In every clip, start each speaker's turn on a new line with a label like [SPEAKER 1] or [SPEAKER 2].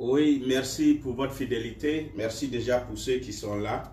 [SPEAKER 1] Oui, merci pour votre fidélité. Merci déjà pour ceux qui sont là.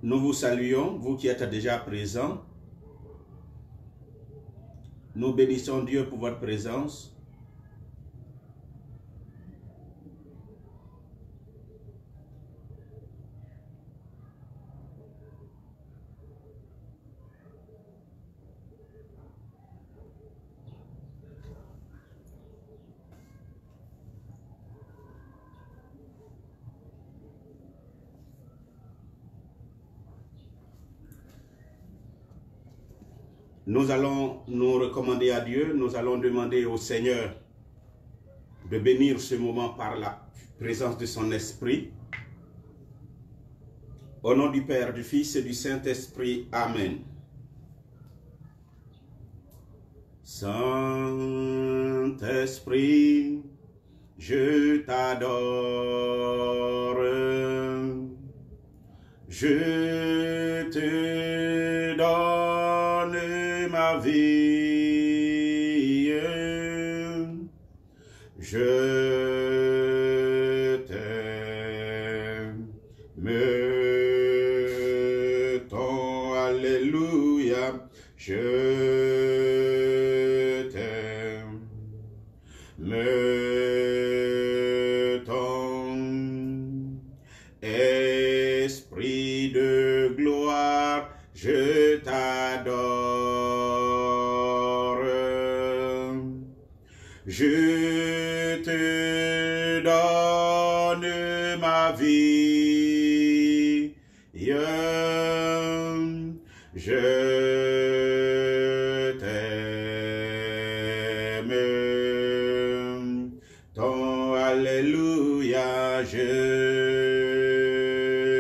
[SPEAKER 1] Nous vous saluons, vous qui êtes déjà présents. Nous bénissons Dieu pour votre présence. Nous allons nous recommander à Dieu, nous allons demander au Seigneur de bénir ce moment par la présence de son Esprit. Au nom du Père, du Fils et du Saint-Esprit. Amen. Saint-Esprit, je t'adore, je te donne ma vie, je t'aime, ton alléluia, je t'aime, ton esprit de gloire, je t'adore, je te donne ma vie, je t'aime, ton alléluia, je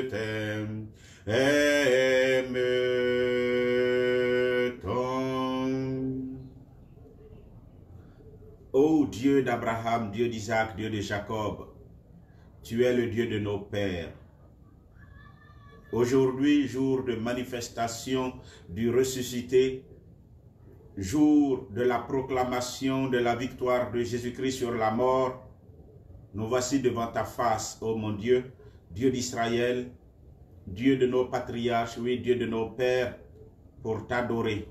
[SPEAKER 1] t'aime, Ô Dieu d'Abraham, Dieu d'Isaac, Dieu de Jacob, tu es le Dieu de nos pères. Aujourd'hui, jour de manifestation du ressuscité, jour de la proclamation de la victoire de Jésus-Christ sur la mort, nous voici devant ta face, ô mon Dieu, Dieu d'Israël, Dieu de nos patriarches, oui, Dieu de nos pères, pour t'adorer,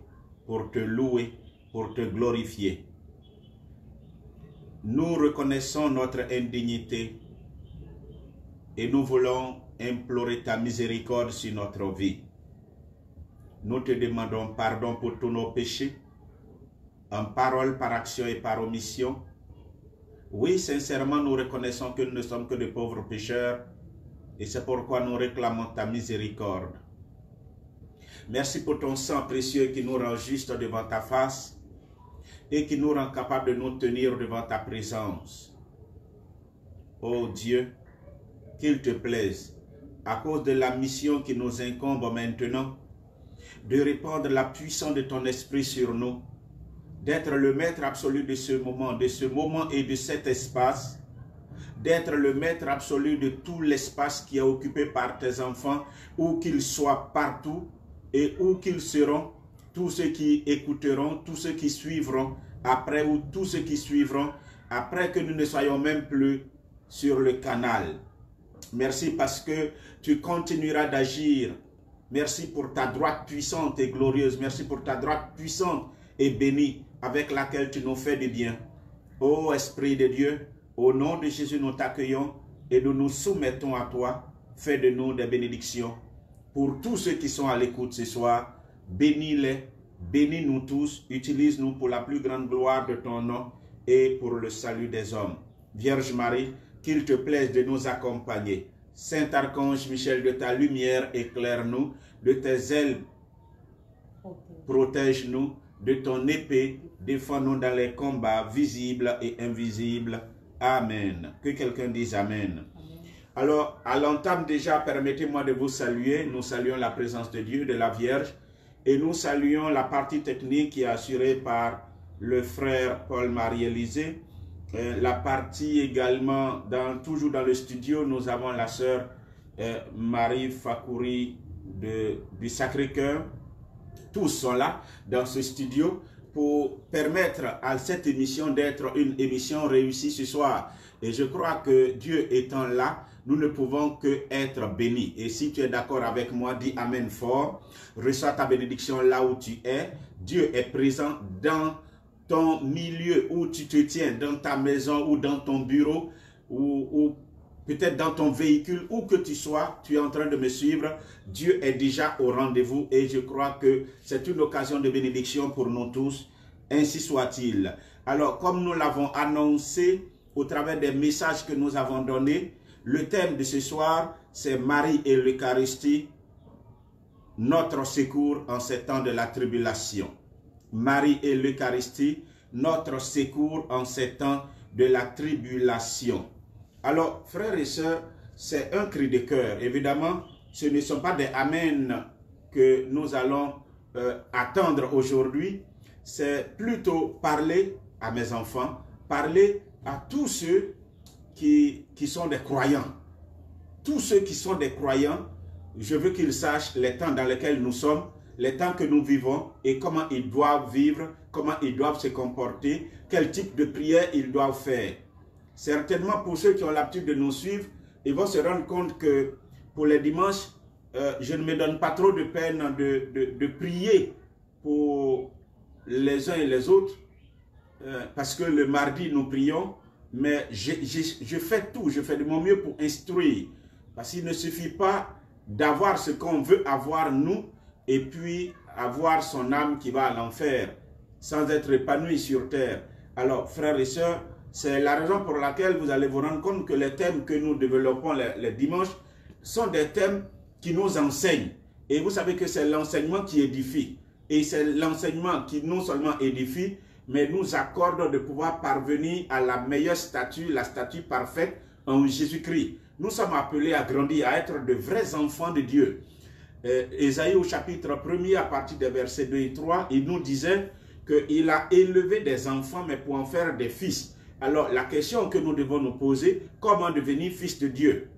[SPEAKER 1] pour te louer, pour te glorifier. Nous reconnaissons notre indignité et nous voulons implorer ta miséricorde sur notre vie. Nous te demandons pardon pour tous nos péchés, en parole, par action et par omission. Oui, sincèrement, nous reconnaissons que nous ne sommes que de pauvres pécheurs et c'est pourquoi nous réclamons ta miséricorde. Merci pour ton sang précieux qui nous rend juste devant ta face et qui nous rend capable de nous tenir devant ta présence. Ô Dieu, qu'il te plaise, à cause de la mission qui nous incombe maintenant, de répandre la puissance de ton esprit sur nous, d'être le maître absolu de ce moment et de cet espace, d'être le maître absolu de tout l'espace qui est occupé par tes enfants, où qu'ils soient partout et où qu'ils seront, tous ceux qui écouteront, tous ceux qui suivront après ou tous ceux qui suivront, après que nous ne soyons même plus sur le canal. Merci parce que tu continueras d'agir. Merci pour ta droite puissante et glorieuse. Merci pour ta droite puissante et bénie avec laquelle tu nous fais du bien. Ô Esprit de Dieu, au nom de Jésus, nous t'accueillons et nous nous soumettons à toi. Fais de nous des bénédictions. Pour tous ceux qui sont à l'écoute ce soir, bénis-les, bénis-nous tous, utilise-nous pour la plus grande gloire de ton nom et pour le salut des hommes. Vierge Marie, qu'il te plaise de nous accompagner. Saint Archange Michel, de ta lumière, éclaire-nous, de tes ailes, protège-nous, de ton épée, défends-nous dans les combats visibles et invisibles. Amen. Que quelqu'un dise Amen. Alors, à l'entame déjà, permettez-moi de vous saluer. Nous saluons la présence de Dieu, de la Vierge, et nous saluons la partie technique qui est assurée par le frère Paul-Marie Élisée. La partie également, toujours dans le studio, nous avons la sœur Marie Fakouri du Sacré-Cœur. Tous sont là dans ce studio pour permettre à cette émission d'être une émission réussie ce soir. Et je crois que Dieu étant là, nous ne pouvons que être bénis. Et si tu es d'accord avec moi, dis Amen fort. Reçois ta bénédiction là où tu es. Dieu est présent dans ton milieu où tu te tiens, dans ta maison ou dans ton bureau ou peut-être dans ton véhicule, où que tu sois, tu es en train de me suivre. Dieu est déjà au rendez-vous et je crois que c'est une occasion de bénédiction pour nous tous. Ainsi soit-il. Alors, comme nous l'avons annoncé au travers des messages que nous avons donnés, le thème de ce soir, c'est Marie et l'Eucharistie, notre secours en ces temps de la tribulation. Marie et l'Eucharistie, notre secours en ces temps de la tribulation. Alors, frères et sœurs, c'est un cri de cœur. Évidemment, ce ne sont pas des Amen que nous allons attendre aujourd'hui. C'est plutôt parler à mes enfants, parler à tous ceux qui sont des croyants. Tous ceux qui sont des croyants, je veux qu'ils sachent les temps dans lesquels nous sommes, les temps que nous vivons et comment ils doivent vivre, comment ils doivent se comporter, quel type de prière ils doivent faire. Certainement pour ceux qui ont l'habitude de nous suivre, ils vont se rendre compte que pour les dimanches, je ne me donne pas trop de peine de prier pour les uns et les autres, parce que le mardi nous prions, mais je fais tout, je fais de mon mieux pour instruire, parce qu'il ne suffit pas d'avoir ce qu'on veut avoir nous, et puis avoir son âme qui va à l'enfer, sans être épanoui sur terre. Alors, frères et sœurs, c'est la raison pour laquelle vous allez vous rendre compte que les thèmes que nous développons les dimanches sont des thèmes qui nous enseignent. Et vous savez que c'est l'enseignement qui édifie. Et c'est l'enseignement qui non seulement édifie, mais nous accorde de pouvoir parvenir à la meilleure statue, la statue parfaite en Jésus-Christ. Nous sommes appelés à grandir, à être de vrais enfants de Dieu. Ésaïe au chapitre 1er, à partir des versets 2 et 3, il nous disait qu'il a élevé des enfants, mais pour en faire des fils. Alors, la question que nous devons nous poser, comment devenir fils de Dieu?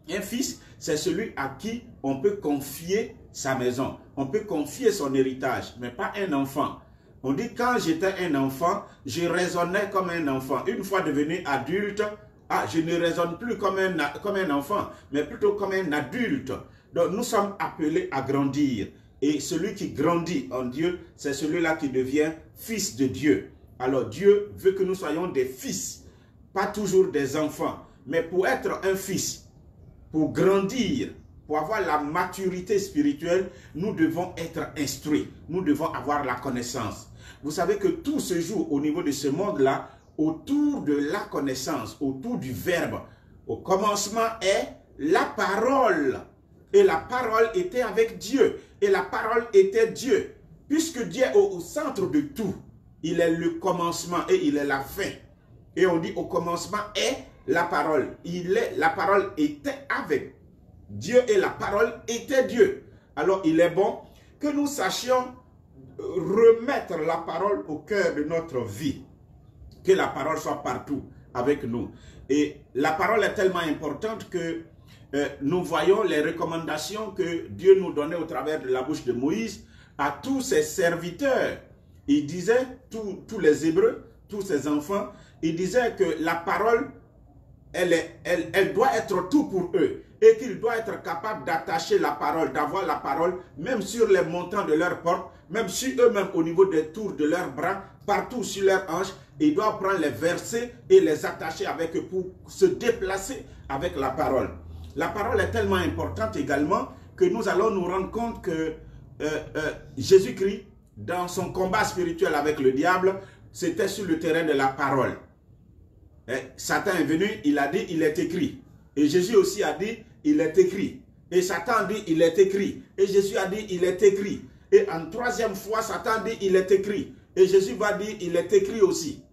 [SPEAKER 1] Un fils, c'est celui à qui on peut confier sa maison, on peut confier son héritage, mais pas un enfant. On dit, quand j'étais un enfant, je raisonnais comme un enfant. Une fois devenu adulte, je ne raisonne plus comme un enfant, mais plutôt comme un adulte. Donc, nous sommes appelés à grandir. Et celui qui grandit en Dieu, c'est celui-là qui devient fils de Dieu. Alors, Dieu veut que nous soyons des fils, pas toujours des enfants. Mais pour être un fils, pour grandir, pour avoir la maturité spirituelle, nous devons être instruits. Nous devons avoir la connaissance. Vous savez que tout se joue au niveau de ce monde-là, autour de la connaissance, autour du verbe. Au commencement est la parole. Et la parole était avec Dieu. Et la parole était Dieu. Puisque Dieu est au centre de tout. Il est le commencement et il est la fin. Et on dit au commencement est la parole. La parole était avec Dieu et la parole était Dieu. Alors il est bon que nous sachions remettre la parole au cœur de notre vie. Que la parole soit partout avec nous. Et la parole est tellement importante que nous voyons les recommandations que Dieu nous donnait au travers de la bouche de Moïse à tous ses serviteurs. Il disait, tous les Hébreux, tous ses enfants, il disait que la parole, elle doit être tout pour eux. Et qu'il doit être capable d'attacher la parole, d'avoir la parole, même sur les montants de leurs portes, même sur eux-mêmes au niveau des tours de leurs bras, partout sur leurs hanches. Il doit prendre les versets et les attacher avec eux pour se déplacer avec la parole. La parole est tellement importante également que nous allons nous rendre compte que Jésus-Christ, dans son combat spirituel avec le diable, c'était sur le terrain de la parole. Et Satan est venu, il a dit, il est écrit. Et Jésus aussi a dit, il est écrit. Et Satan a dit, il est écrit. Et Jésus a dit, il est écrit. Et en troisième fois, Satan dit, il est écrit. Et Jésus va dire, il est écrit aussi.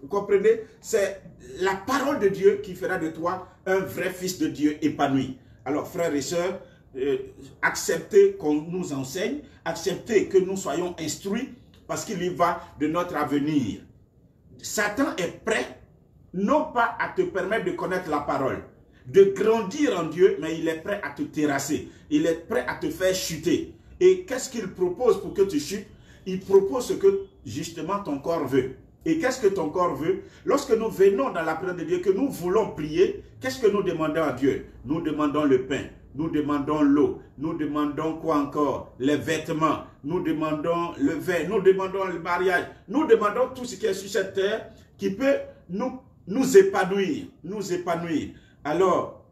[SPEAKER 1] Vous comprenez? C'est la parole de Dieu qui fera de toi un vrai fils de Dieu épanoui. Alors, frères et sœurs, acceptez qu'on nous enseigne, acceptez que nous soyons instruits, parce qu'il y va de notre avenir. Satan est prêt, non pas à te permettre de connaître la parole, de grandir en Dieu, mais il est prêt à te terrasser. Il est prêt à te faire chuter. Et qu'est-ce qu'il propose pour que tu chutes? Il propose ce que justement ton corps veut. Et qu'est-ce que ton corps veut? Lorsque nous venons dans la prière de Dieu, que nous voulons prier, qu'est-ce que nous demandons à Dieu? Nous demandons le pain, nous demandons l'eau, nous demandons quoi encore? Les vêtements, nous demandons le vin, nous demandons le mariage, nous demandons tout ce qui est sur cette terre qui peut nous épanouir, Alors,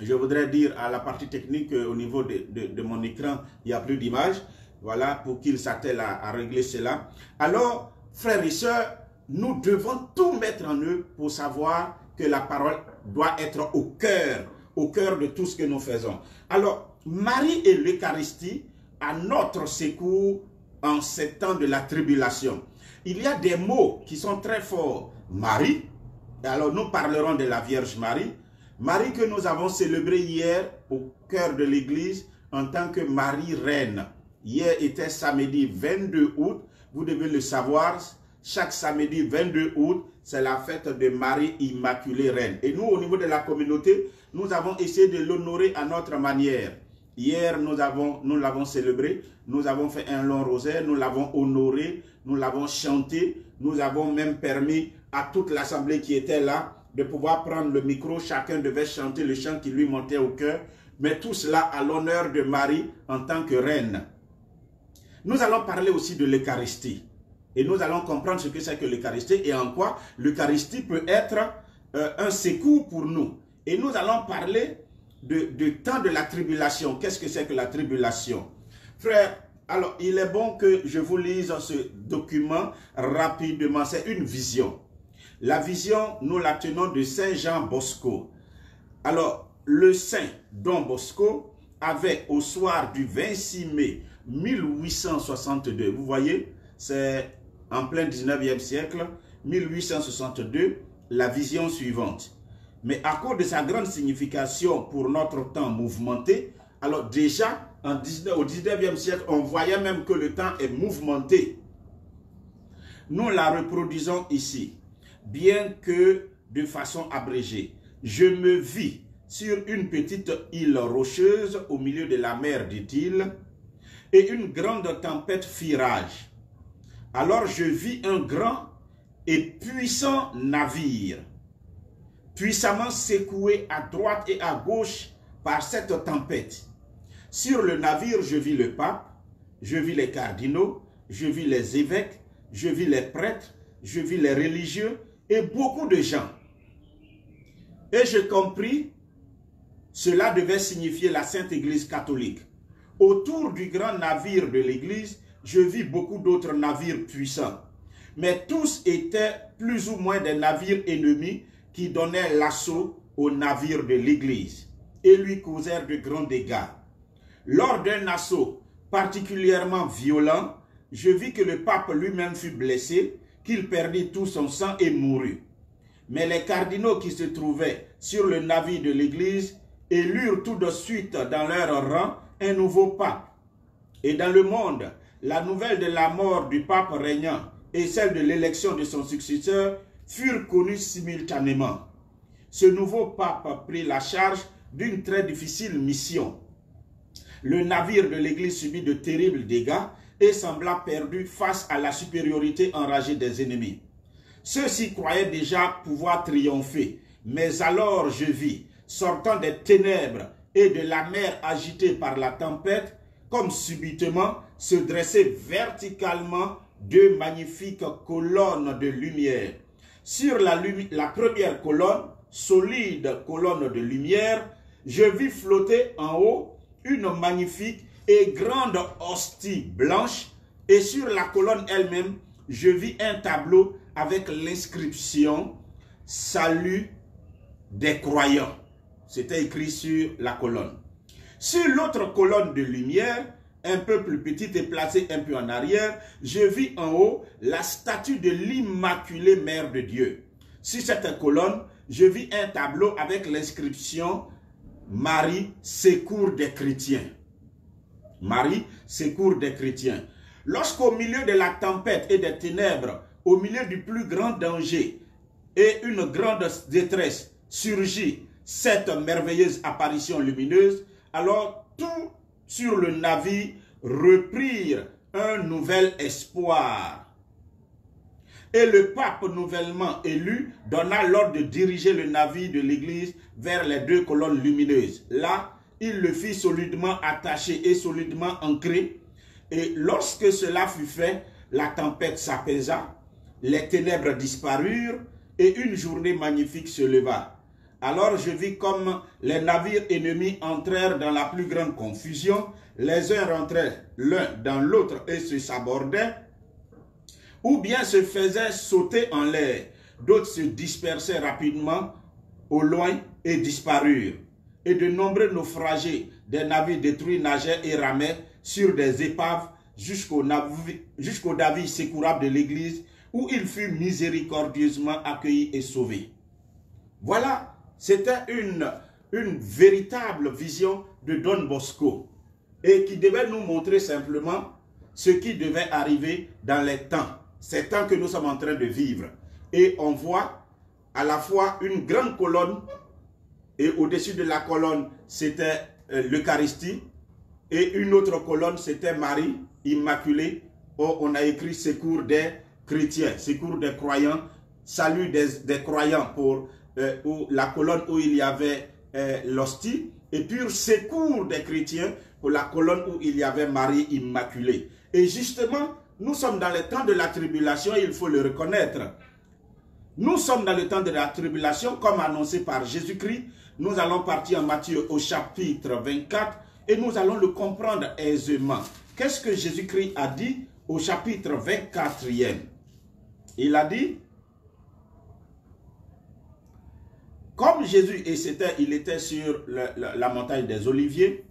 [SPEAKER 1] je voudrais dire à la partie technique au niveau de mon écran, il n'y a plus d'image. Voilà, pour qu'il s'attelle à régler cela. Alors, frères et sœurs, nous devons tout mettre en œuvre pour savoir que la parole doit être au cœur de tout ce que nous faisons. Alors, Marie et l'Eucharistie à notre secours en ces temps de la tribulation. Il y a des mots qui sont très forts. Marie, alors nous parlerons de la Vierge Marie. Marie que nous avons célébrée hier au cœur de l'église en tant que Marie Reine. Hier était samedi 22 août. Vous devez le savoir, chaque samedi 22 août, c'est la fête de Marie Immaculée Reine. Et nous, au niveau de la communauté, nous avons essayé de l'honorer à notre manière. Hier, nous l'avons célébré, nous avons fait un long rosaire, nous l'avons honoré, nous l'avons chanté, nous avons même permis à toute l'assemblée qui était là de pouvoir prendre le micro, chacun devait chanter le chant qui lui montait au cœur, mais tout cela à l'honneur de Marie en tant que reine. Nous allons parler aussi de l'Eucharistie. Et nous allons comprendre ce que c'est que l'Eucharistie et en quoi l'Eucharistie peut être un secours pour nous. Et nous allons parler de temps de la tribulation. Qu'est-ce que c'est que la tribulation? Frère, alors il est bon que je vous lise ce document rapidement. C'est une vision. La vision, nous la tenons de Saint Jean Bosco. Alors, le Saint Don Bosco avait au soir du 26 mai 1862, vous voyez, c'est en plein 19e siècle, 1862, la vision suivante. Mais à cause de sa grande signification pour notre temps mouvementé, alors déjà, au 19e siècle, on voyait même que le temps est mouvementé. Nous la reproduisons ici, bien que de façon abrégée. Je me vis sur une petite île rocheuse au milieu de la mer, dit-il, et une grande tempête fit rage. Alors je vis un grand et puissant navire, puissamment secoué à droite et à gauche par cette tempête. Sur le navire, je vis le pape, je vis les cardinaux, je vis les évêques, je vis les prêtres, je vis les religieux et beaucoup de gens. Et je compris, cela devait signifier la Sainte Église catholique. Autour du grand navire de l'Église, je vis beaucoup d'autres navires puissants. Mais tous étaient plus ou moins des navires ennemis qui donnaient l'assaut au navire de l'Église et lui causèrent de grands dégâts. Lors d'un assaut particulièrement violent, je vis que le pape lui-même fut blessé, qu'il perdit tout son sang et mourut. Mais les cardinaux qui se trouvaient sur le navire de l'Église élurent tout de suite dans leur rang un nouveau pape. Et dans le monde, la nouvelle de la mort du pape régnant et celle de l'élection de son successeur furent connues simultanément. Ce nouveau pape prit la charge d'une très difficile mission. Le navire de l'Église subit de terribles dégâts et sembla perdu face à la supériorité enragée des ennemis. Ceux-ci croyaient déjà pouvoir triompher. Mais alors je vis, sortant des ténèbres et de la mer agitée par la tempête, comme subitement se dressaient verticalement deux magnifiques colonnes de lumière. Sur la première colonne, solide colonne de lumière, je vis flotter en haut une magnifique et grande hostie blanche, et sur la colonne elle-même, je vis un tableau avec l'inscription « Salut des croyants ». C'était écrit sur la colonne. Sur l'autre colonne de lumière, un peu plus petite et placée un peu en arrière, je vis en haut la statue de l'Immaculée Mère de Dieu. Sur cette colonne, je vis un tableau avec l'inscription « Marie, secours des chrétiens ». Marie, secours des chrétiens. Lorsqu'au milieu de la tempête et des ténèbres, au milieu du plus grand danger et une grande détresse, surgit cette merveilleuse apparition lumineuse, alors tout sur le navire reprirent un nouvel espoir. Et le pape nouvellement élu donna l'ordre de diriger le navire de l'église vers les deux colonnes lumineuses. Là, il le fit solidement attaché et solidement ancré. Et lorsque cela fut fait, la tempête s'apaisa, les ténèbres disparurent et une journée magnifique se leva. Alors je vis comme les navires ennemis entrèrent dans la plus grande confusion. Les uns rentraient l'un dans l'autre et se sabordaient, ou bien se faisaient sauter en l'air. D'autres se dispersaient rapidement au loin et disparurent. Et de nombreux naufragés, des navires détruits nageaient et ramaient sur des épaves jusqu'au navire secourable de l'église, où il fut miséricordieusement accueilli et sauvé. Voilà, c'était une véritable vision de Don Bosco, et qui devait nous montrer simplement ce qui devait arriver dans les temps, ces temps que nous sommes en train de vivre. Et on voit à la fois une grande colonne, et au-dessus de la colonne, c'était l'Eucharistie, et une autre colonne, c'était Marie Immaculée, où on a écrit secours des chrétiens, secours des croyants, salut des croyants pour la colonne où il y avait l'hostie, et puis secours des chrétiens pour la colonne où il y avait Marie Immaculée. Et justement, nous sommes dans le temps de la tribulation, il faut le reconnaître. Nous sommes dans le temps de la tribulation, comme annoncé par Jésus-Christ. Nous allons partir en Matthieu au chapitre 24 et nous allons le comprendre aisément. Qu'est-ce que Jésus-Christ a dit au chapitre 24e? Il a dit, comme Jésus, et il était sur la montagne des Oliviers,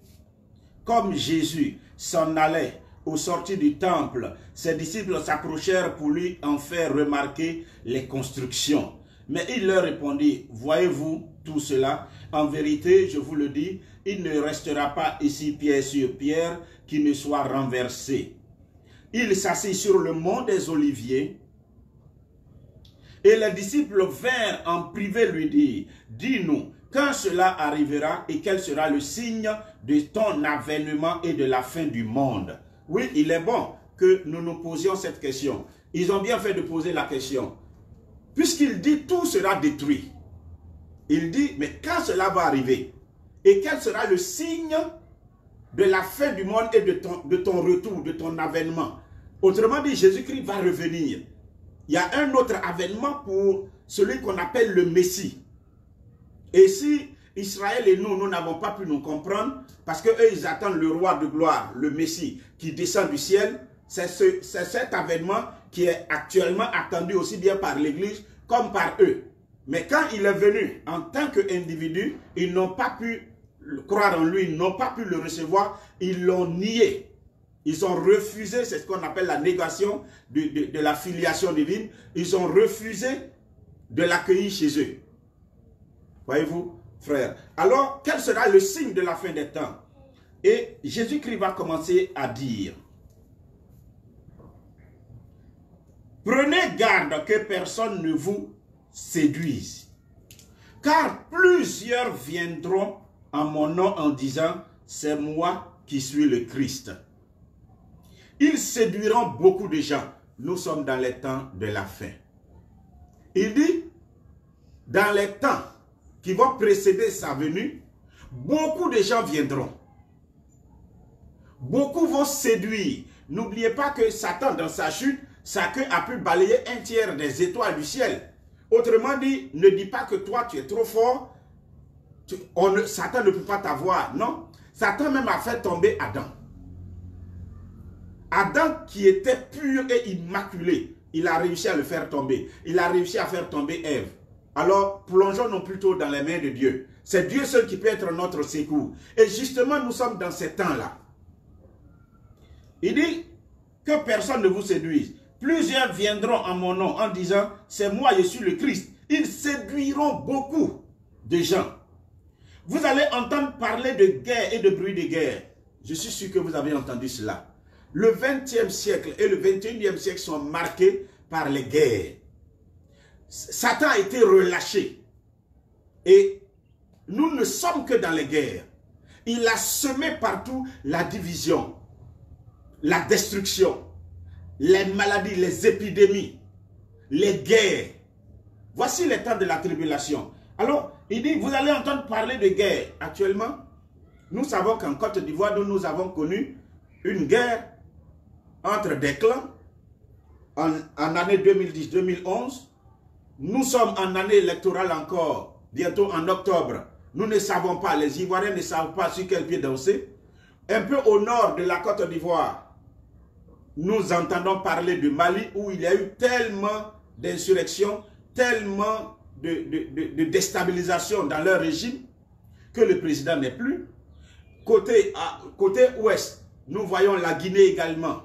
[SPEAKER 1] comme Jésus s'en allait au sortir du temple, ses disciples s'approchèrent pour lui en faire remarquer les constructions. Mais il leur répondit, voyez-vous tout cela? En vérité, je vous le dis, il ne restera pas ici pierre sur pierre qui ne soit renversé. Il s'assit sur le mont des Oliviers et les disciples vinrent en privé lui dire, dis-nous, quand cela arrivera et quel sera le signe de ton avènement et de la fin du monde? Oui, il est bon que nous nous posions cette question. Ils ont bien fait de poser la question. Puisqu'il dit tout sera détruit. Il dit, mais quand cela va arriver? Et quel sera le signe de la fin du monde et de ton retour, de ton avènement? Autrement dit, Jésus-Christ va revenir. Il y a un autre avènement pour celui qu'on appelle le Messie. Et si Israël et nous n'avons pas pu nous comprendre, parce qu'eux, ils attendent le roi de gloire, le Messie, qui descend du ciel, c'est cet avènement qui est actuellement attendu aussi bien par l'Église comme par eux. Mais quand il est venu en tant qu'individu, ils n'ont pas pu croire en lui, ils n'ont pas pu le recevoir, ils l'ont nié. Ils ont refusé, c'est ce qu'on appelle la négation de la filiation divine. Ils ont refusé de l'accueillir chez eux. Voyez-vous, frères. Alors, quel sera le signe de la fin des temps? Et Jésus-Christ va commencer à dire, prenez garde que personne ne vous séduise, car plusieurs viendront en mon nom en disant, c'est moi qui suis le Christ. Ils séduiront beaucoup de gens. Nous sommes dans les temps de la fin. Il dit, dans les temps qui vont précéder sa venue, beaucoup de gens viendront. Beaucoup vont séduire. N'oubliez pas que Satan, dans sa chute, sa queue a pu balayer un tiers des étoiles du ciel. Autrement dit, ne dis pas que toi, tu es trop fort. Satan ne peut pas t'avoir. Non. Satan même a fait tomber Adam. Adam qui était pur et immaculé, il a réussi à le faire tomber. Il a réussi à faire tomber Ève. Alors, plongeons-nous plutôt dans les mains de Dieu. C'est Dieu seul qui peut être notre secours. Et justement, nous sommes dans ces temps-là. Il dit que personne ne vous séduise. Plusieurs viendront en mon nom en disant, c'est moi, je suis le Christ. Ils séduiront beaucoup de gens. Vous allez entendre parler de guerre et de bruit de guerre. Je suis sûr que vous avez entendu cela. Le 20e siècle et le 21e siècle sont marqués par les guerres. Satan a été relâché. Et nous ne sommes que dans les guerres. Il a semé partout la division, la destruction, les maladies, les épidémies, les guerres. Voici les temps de la tribulation. Alors, il dit, vous allez entendre parler de guerre. Actuellement, nous savons qu'en Côte d'Ivoire, nous avons connu une guerre entre des clans en année 2010-2011. Nous sommes en année électorale encore, bientôt en octobre. Nous ne savons pas, les Ivoiriens ne savent pas sur quel pied danser. Un peu au nord de la Côte d'Ivoire, nous entendons parler du Mali où il y a eu tellement d'insurrections, tellement de déstabilisation dans leur régime que le président n'est plus. Côté ouest, nous voyons la Guinée également.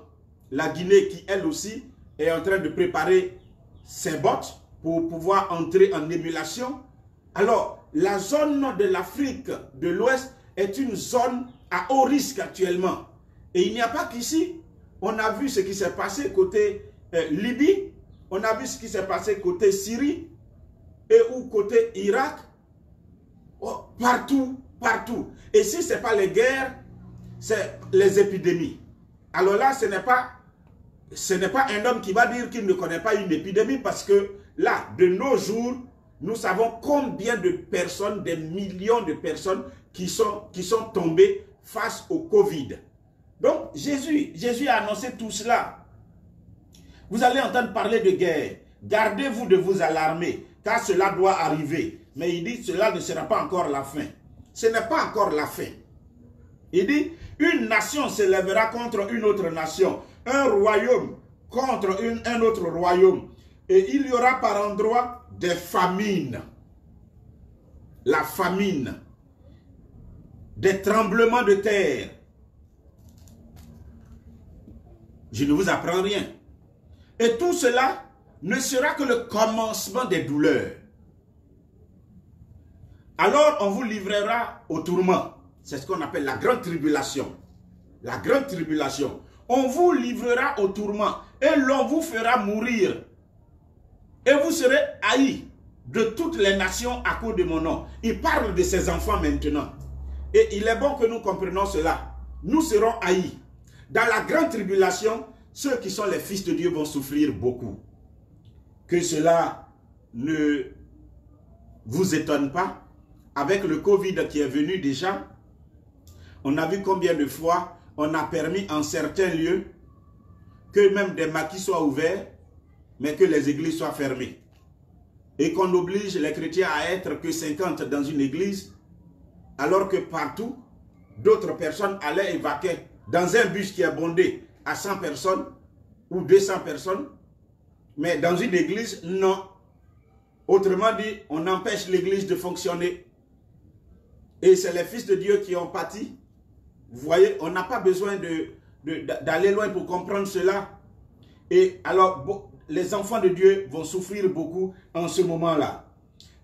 [SPEAKER 1] La Guinée qui, elle aussi, est en train de préparer ses bottes pour pouvoir entrer en émulation. Alors, la zone de l'Afrique de l'Ouest est une zone à haut risque actuellement. Et il n'y a pas qu'ici. On a vu ce qui s'est passé côté Libye. On a vu ce qui s'est passé côté Syrie. Et ou côté Irak. Oh, partout, partout. Et si ce n'est pas les guerres, c'est les épidémies. Alors là, ce n'est pas un homme qui va dire qu'il ne connaît pas une épidémie parce que là, de nos jours, nous savons combien de personnes, des millions de personnes qui sont tombées face au Covid. Donc, Jésus a annoncé tout cela. Vous allez entendre parler de guerre. Gardez-vous de vous alarmer, car cela doit arriver. Mais il dit, cela ne sera pas encore la fin. Ce n'est pas encore la fin. Il dit, une nation se lèvera contre une autre nation. Un royaume contre un autre royaume. Et il y aura par endroits des famines. La famine. Des tremblements de terre. Je ne vous apprends rien. Et tout cela ne sera que le commencement des douleurs. Alors on vous livrera au tourment. C'est ce qu'on appelle la grande tribulation. La grande tribulation. On vous livrera au tourment et l'on vous fera mourir. Et vous serez haïs de toutes les nations à cause de mon nom. Il parle de ses enfants maintenant. Et il est bon que nous comprenions cela. Nous serons haïs. Dans la grande tribulation, ceux qui sont les fils de Dieu vont souffrir beaucoup. Que cela ne vous étonne pas. Avec le Covid qui est venu déjà, on a vu combien de fois on a permis en certains lieux que même des maquis soient ouverts, mais que les églises soient fermées. Et qu'on oblige les chrétiens à être que 50 dans une église, alors que partout, d'autres personnes allaient évacuer dans un bus qui est bondé à 100 personnes ou 200 personnes, mais dans une église, non. Autrement dit, on empêche l'église de fonctionner. Et c'est les fils de Dieu qui ont pâti. Vous voyez, on n'a pas besoin d'aller loin pour comprendre cela. Et alors, les enfants de Dieu vont souffrir beaucoup en ce moment-là.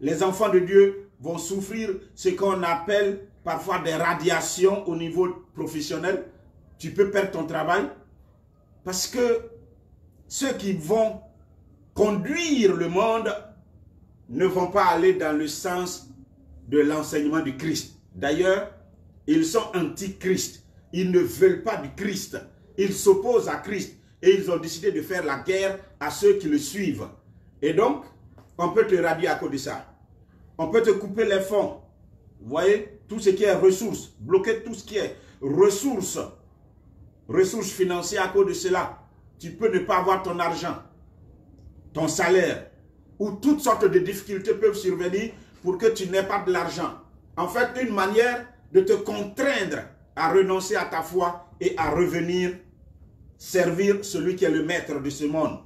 [SPEAKER 1] Les enfants de Dieu vont souffrir ce qu'on appelle parfois des radiations au niveau professionnel. Tu peux perdre ton travail parce que ceux qui vont conduire le monde ne vont pas aller dans le sens de l'enseignement du Christ. D'ailleurs, ils sont anti-Christ. Ils ne veulent pas du Christ. Ils s'opposent à Christ. Et ils ont décidé de faire la guerre à ceux qui le suivent. Et donc, On peut te radier à cause de ça. On peut te couper les fonds. Vous voyez, tout ce qui est ressources, bloquer tout ce qui est ressources financières à cause de cela. Tu peux ne pas avoir ton argent, ton salaire, ou toutes sortes de difficultés peuvent survenir pour que tu n'aies pas de l'argent. En fait, une manière de te contraindre à renoncer à ta foi et à revenir servir celui qui est le maître de ce monde.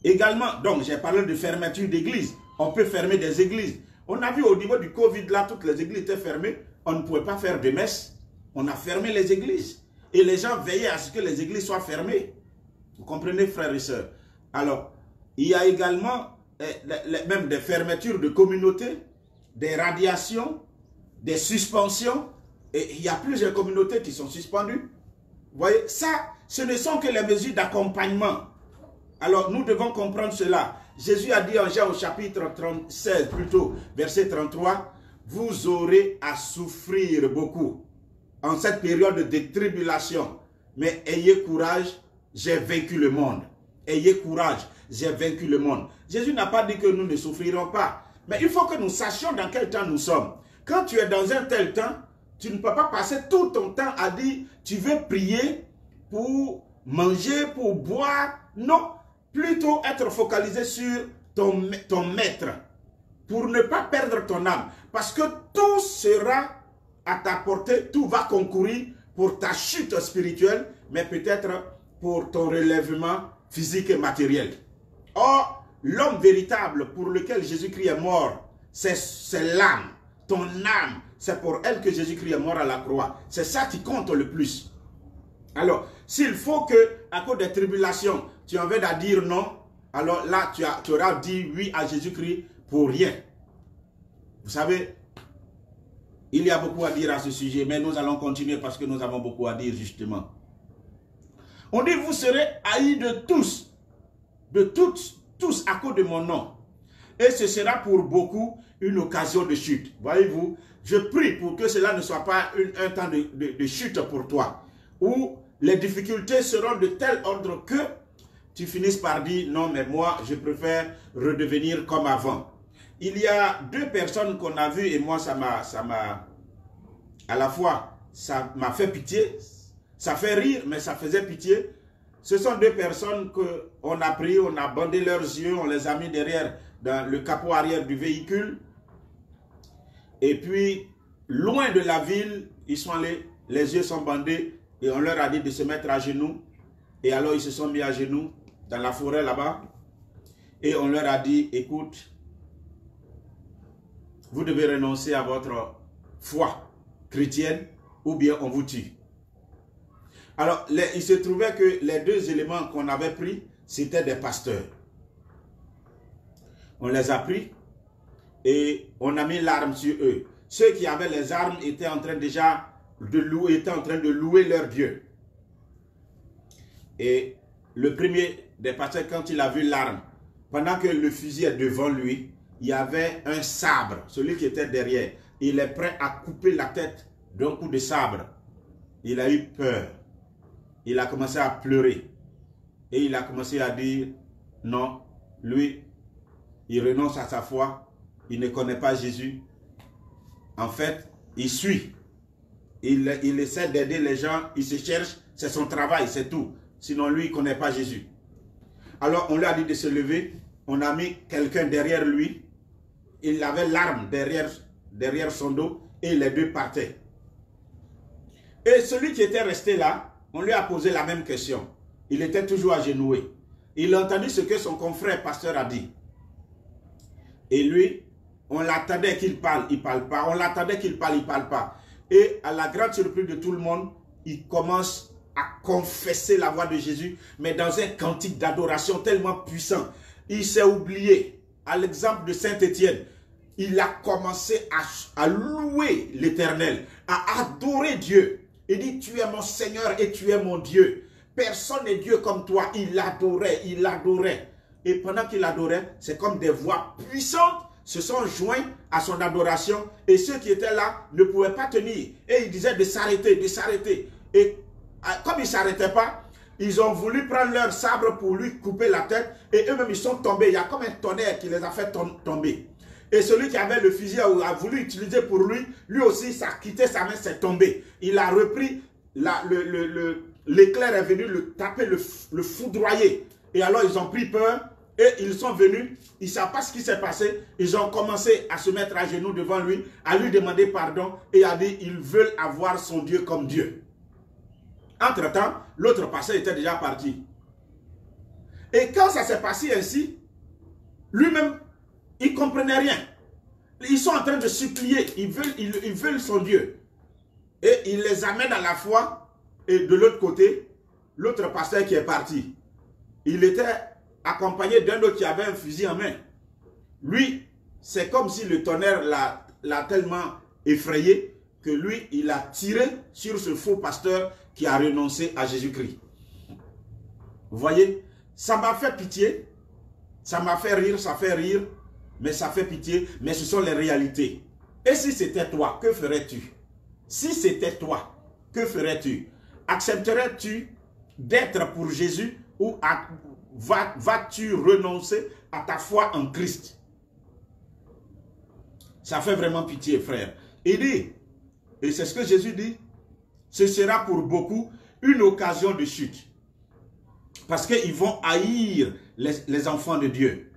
[SPEAKER 1] Également, donc j'ai parlé de fermeture d'église. On peut fermer des églises. On a vu au niveau du Covid, là, toutes les églises étaient fermées. On ne pouvait pas faire de messe. On a fermé les églises. Et les gens veillaient à ce que les églises soient fermées. Vous comprenez, frères et sœurs? Alors, il y a également même des fermetures de communautés, des radiations, des suspensions. Et il y a plusieurs communautés qui sont suspendues. Vous voyez, ça, ce ne sont que les mesures d'accompagnement. Alors, nous devons comprendre cela. Jésus a dit en Jean au chapitre 16, plutôt, verset 33, « Vous aurez à souffrir beaucoup en cette période de tribulation. Mais ayez courage, j'ai vaincu le monde. Ayez courage, j'ai vaincu le monde. » Jésus n'a pas dit que nous ne souffrirons pas. Mais il faut que nous sachions dans quel temps nous sommes. Quand tu es dans un tel temps, tu ne peux pas passer tout ton temps à dire tu veux prier pour manger, pour boire. Non, plutôt être focalisé sur ton maître pour ne pas perdre ton âme. Parce que tout sera à ta portée, tout va concourir pour ta chute spirituelle, mais peut-être pour ton relèvement physique et matériel. Or, l'homme véritable pour lequel Jésus-Christ est mort, c'est l'âme, ton âme. C'est pour elle que Jésus-Christ est mort à la croix. C'est ça qui compte le plus. Alors, s'il faut que, à cause des tribulations, tu en viennes à dire non, alors là, tu auras dit oui à Jésus-Christ pour rien. Vous savez, il y a beaucoup à dire à ce sujet, mais nous allons continuer parce que nous avons beaucoup à dire justement. On dit, vous serez haïs de tous à cause de mon nom. Et ce sera pour beaucoup une occasion de chute. Voyez-vous, je prie pour que cela ne soit pas un temps de chute pour toi, où les difficultés seront de tel ordre que tu finisses par dire, non mais moi je préfère redevenir comme avant. Il y a deux personnes qu'on a vues et moi ça m'a à la fois, ça m'a fait pitié, ça fait rire mais ça faisait pitié. Ce sont deux personnes qu'on a pris, on a bandé leurs yeux, on les a mis derrière dans le capot arrière du véhicule. Et puis, loin de la ville, ils sont allés, les yeux sont bandés et on leur a dit de se mettre à genoux. Et alors, ils se sont mis à genoux dans la forêt là-bas. Et on leur a dit, écoute, vous devez renoncer à votre foi chrétienne ou bien on vous tue. Alors, il se trouvait que les deux éléments qu'on avait pris, c'était des pasteurs. On les a pris et on a mis l'arme sur eux. Ceux qui avaient les armes étaient en train déjà de louer leur Dieu. Et le premier des pasteurs, quand il a vu l'arme, pendant que le fusil est devant lui, il y avait un sabre, celui qui était derrière. Il est prêt à couper la tête d'un coup de sabre. Il a eu peur. Il a commencé à pleurer. Et il a commencé à dire, non, lui, il renonce à sa foi. Il ne connaît pas Jésus. En fait, il suit. Il essaie d'aider les gens. Il se cherche. C'est son travail, c'est tout. Sinon, lui, il ne connaît pas Jésus. Alors, on lui a dit de se lever. On a mis quelqu'un derrière lui. Il avait l'arme derrière son dos. Et les deux partaient. Et celui qui était resté là, on lui a posé la même question. Il était toujours agenouillé. Il a entendu ce que son confrère pasteur a dit. Et lui, on l'attendait qu'il parle, il ne parle pas. On l'attendait qu'il parle, il ne parle pas. Et à la grande surprise de tout le monde, il commence à confesser la voix de Jésus, mais dans un cantique d'adoration tellement puissant. Il s'est oublié. À l'exemple de Saint Étienne, il a commencé à louer l'Éternel, à adorer Dieu. Il dit, tu es mon Seigneur et tu es mon Dieu. Personne n'est Dieu comme toi. Il adorait, il adorait. Et pendant qu'il adorait, c'est comme des voix puissantes se sont joints à son adoration. Et ceux qui étaient là ne pouvaient pas tenir. Et il disait de s'arrêter, de s'arrêter. Et comme il ne s'arrêtait pas, ils ont voulu prendre leur sabre pour lui couper la tête et eux-mêmes ils sont tombés. Il y a comme un tonnerre qui les a fait tomber. Et celui qui avait le fusil a voulu utiliser pour lui, lui aussi, ça a quitté sa main, c'est tombé. Il a repris, l'éclair est venu le taper, le foudroyer. Et alors ils ont pris peur et ils sont venus, ils ne savent pas ce qui s'est passé. Ils ont commencé à se mettre à genoux devant lui, à lui demander pardon et à dire ils veulent avoir son Dieu comme Dieu. Entre-temps, l'autre pasteur était déjà parti. Et quand ça s'est passé ainsi, lui-même, il ne comprenait rien. Ils sont en train de supplier, ils veulent son Dieu. Et il les amène à la foi. Et de l'autre côté, l'autre pasteur qui est parti, il était accompagné d'un autre qui avait un fusil en main. Lui, c'est comme si le tonnerre l'a tellement effrayé que lui, il a tiré sur ce faux pasteur qui a renoncé à Jésus-Christ. Vous voyez, ça m'a fait pitié, ça m'a fait rire, ça fait rire, mais ça fait pitié, mais ce sont les réalités. Et si c'était toi, que ferais-tu? Si c'était toi, que ferais-tu? Accepterais-tu d'être pour Jésus ou vas-tu renoncer à ta foi en Christ? Ça fait vraiment pitié, frère. Il dit, et c'est ce que Jésus dit, ce sera pour beaucoup une occasion de chute. Parce qu'ils vont haïr les enfants de Dieu.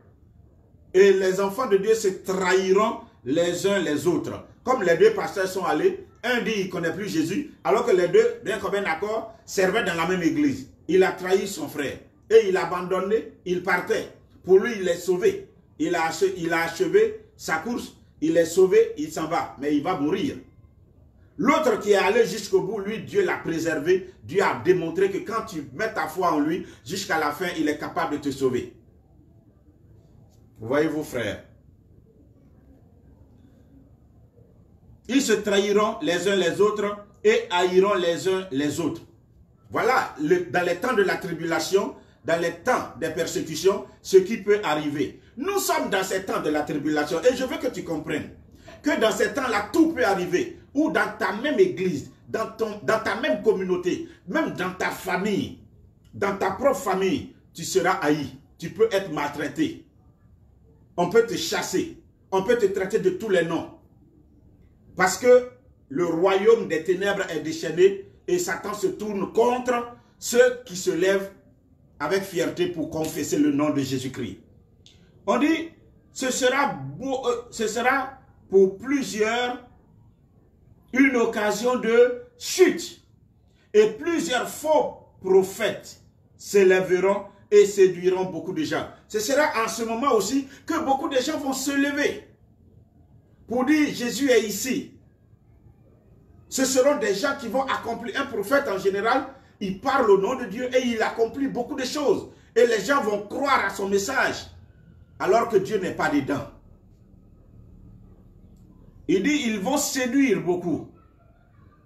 [SPEAKER 1] Et les enfants de Dieu se trahiront les uns les autres. Comme les deux pasteurs sont allés, un dit qu'il ne connaît plus Jésus, alors que les deux, bien comme un accord, servaient dans la même église. Il a trahi son frère. Et il a abandonné, il partait. Pour lui, il est sauvé. Il a achevé sa course, il est sauvé, il s'en va. Mais il va mourir. L'autre qui est allé jusqu'au bout, lui, Dieu l'a préservé. Dieu a démontré que quand tu mets ta foi en lui, jusqu'à la fin, il est capable de te sauver. Voyez-vous, frères? Ils se trahiront les uns les autres et haïront les uns les autres. Voilà, dans les temps de la tribulation, dans les temps des persécutions, ce qui peut arriver. Nous sommes dans ces temps de la tribulation et je veux que tu comprennes que dans ces temps-là, tout peut arriver. Ou dans ta même église, dans ta même communauté, même dans ta famille, dans ta propre famille, tu seras haï. Tu peux être maltraité. On peut te chasser. On peut te traiter de tous les noms. Parce que le royaume des ténèbres est déchaîné et Satan se tourne contre ceux qui se lèvent avec fierté pour confesser le nom de Jésus-Christ. On dit, ce sera pour plusieurs une occasion de chute. Et plusieurs faux prophètes s'élèveront et séduiront beaucoup de gens. Ce sera en ce moment aussi que beaucoup de gens vont se lever pour dire Jésus est ici. Ce seront des gens qui vont accomplir. Un prophète en général, il parle au nom de Dieu et il accomplit beaucoup de choses. Et les gens vont croire à son message alors que Dieu n'est pas dedans. Il dit ils vont séduire beaucoup.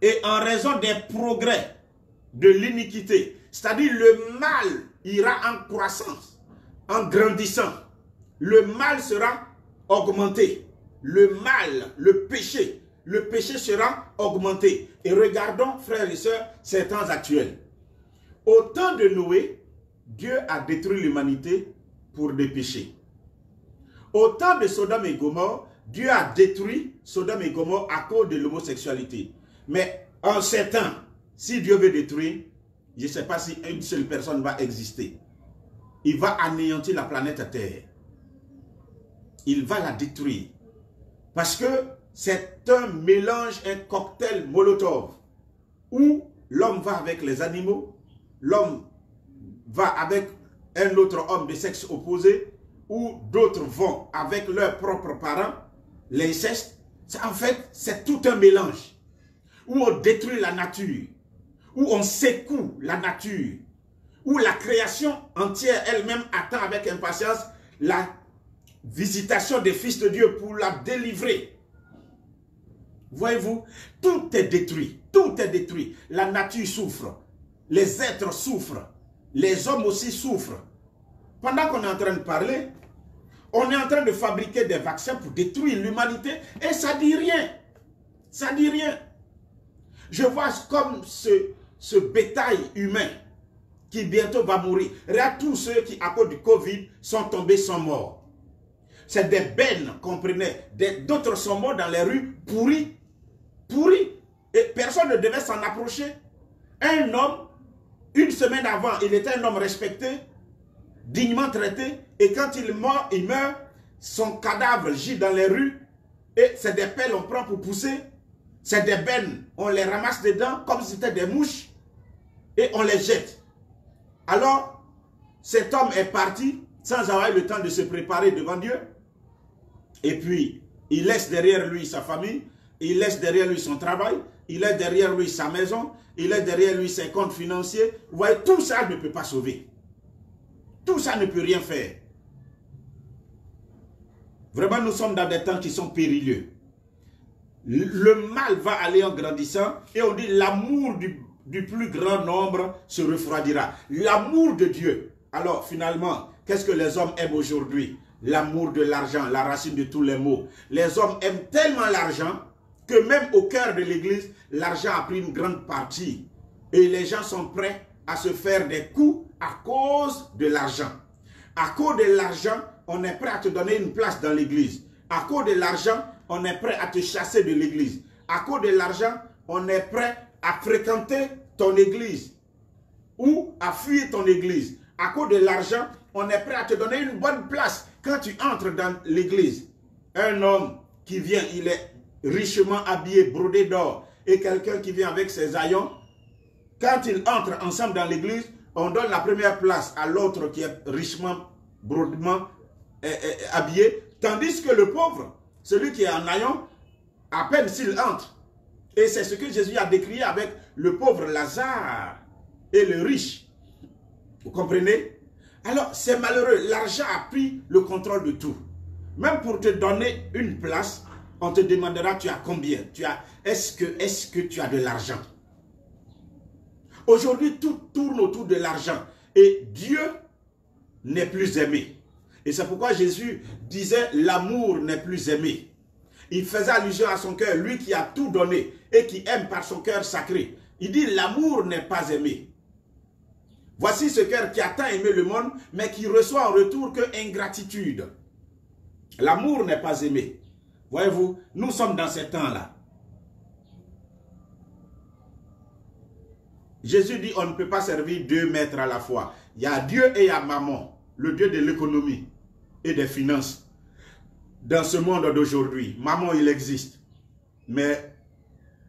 [SPEAKER 1] Et en raison des progrès de l'iniquité, c'est-à-dire le mal ira en croissance, en grandissant. Le mal sera augmenté. Le mal, le péché sera augmenté. Et regardons, frères et sœurs, ces temps actuels. Au temps de Noé, Dieu a détruit l'humanité pour des péchés. Au temps de Sodome et Gomorrhe, Dieu a détruit Sodome et Gomorrhe à cause de l'homosexualité. Mais en ces temps, si Dieu veut détruire, je ne sais pas si une seule personne va exister. Il va anéantir la planète Terre. Il va la détruire. Parce que c'est un mélange, un cocktail Molotov, où l'homme va avec les animaux, l'homme va avec un autre homme de sexe opposé, ou d'autres vont avec leurs propres parents, l'inceste. En fait, c'est tout un mélange, où on détruit la nature, où on secoue la nature, où la création entière elle-même attend avec impatience la visitation des fils de Dieu pour la délivrer. Voyez-vous, tout est détruit, tout est détruit. La nature souffre, les êtres souffrent, les hommes aussi souffrent. Pendant qu'on est en train de parler, on est en train de fabriquer des vaccins pour détruire l'humanité et ça ne dit rien. Ça ne dit rien. Je vois comme ce bétail humain qui bientôt va mourir. Regarde tous ceux qui, à cause du Covid, sont tombés sans mort. C'est des bennes, comprenez. D'autres sont morts dans les rues, pourris. Pourris. Et personne ne devait s'en approcher. Un homme, une semaine avant, il était un homme respecté, dignement traité. Et quand il meurt, son cadavre gît dans les rues. Et c'est des pelles on prend pour pousser. C'est des bennes, on les ramasse dedans comme si c'était des mouches. Et on les jette. Alors, cet homme est parti sans avoir eu le temps de se préparer devant Dieu. Et puis, il laisse derrière lui sa famille, il laisse derrière lui son travail, il laisse derrière lui sa maison, il laisse derrière lui ses comptes financiers. Vous voyez, tout ça ne peut pas sauver. Tout ça ne peut rien faire. Vraiment, nous sommes dans des temps qui sont périlleux. Le mal va aller en grandissant et on dit l'amour du plus grand nombre se refroidira. L'amour de Dieu. Alors finalement, qu'est-ce que les hommes aiment aujourd'hui? L'amour de l'argent, la racine de tous les maux. Les hommes aiment tellement l'argent que même au cœur de l'église, l'argent a pris une grande partie. Et les gens sont prêts à se faire des coups à cause de l'argent. À cause de l'argent, on est prêt à te donner une place dans l'église. À cause de l'argent, on est prêt à te chasser de l'église. À cause de l'argent, on est prêt à fréquenter ton église ou à fuir ton église. À cause de l'argent, on est prêt à te donner une bonne place quand tu entres dans l'église. Un homme qui vient, il est richement habillé, brodé d'or, et quelqu'un qui vient avec ses haillons, quand ils entrent ensemble dans l'église, on donne la première place à l'autre qui est richement, brodement habillé, tandis que le pauvre, celui qui est en haillons, à peine s'il entre. Et c'est ce que Jésus a décrit avec le pauvre Lazare et le riche. Vous comprenez? Alors, c'est malheureux. L'argent a pris le contrôle de tout. Même pour te donner une place, on te demandera tu as combien? Est-ce que tu as de l'argent? Aujourd'hui, tout tourne autour de l'argent. Et Dieu n'est plus aimé. Et c'est pourquoi Jésus disait l'amour n'est plus aimé. Il faisait allusion à son cœur, lui qui a tout donné et qui aime par son cœur sacré. Il dit l'amour n'est pas aimé. Voici ce cœur qui a tant aimé le monde, mais qui reçoit en retour que ingratitude. L'amour n'est pas aimé. Voyez-vous, nous sommes dans ces temps-là. Jésus dit on ne peut pas servir 2 maîtres à la fois. Il y a Dieu et il y a Mammon, le Dieu de l'économie et des finances. Dans ce monde d'aujourd'hui, Mammon il existe. Mais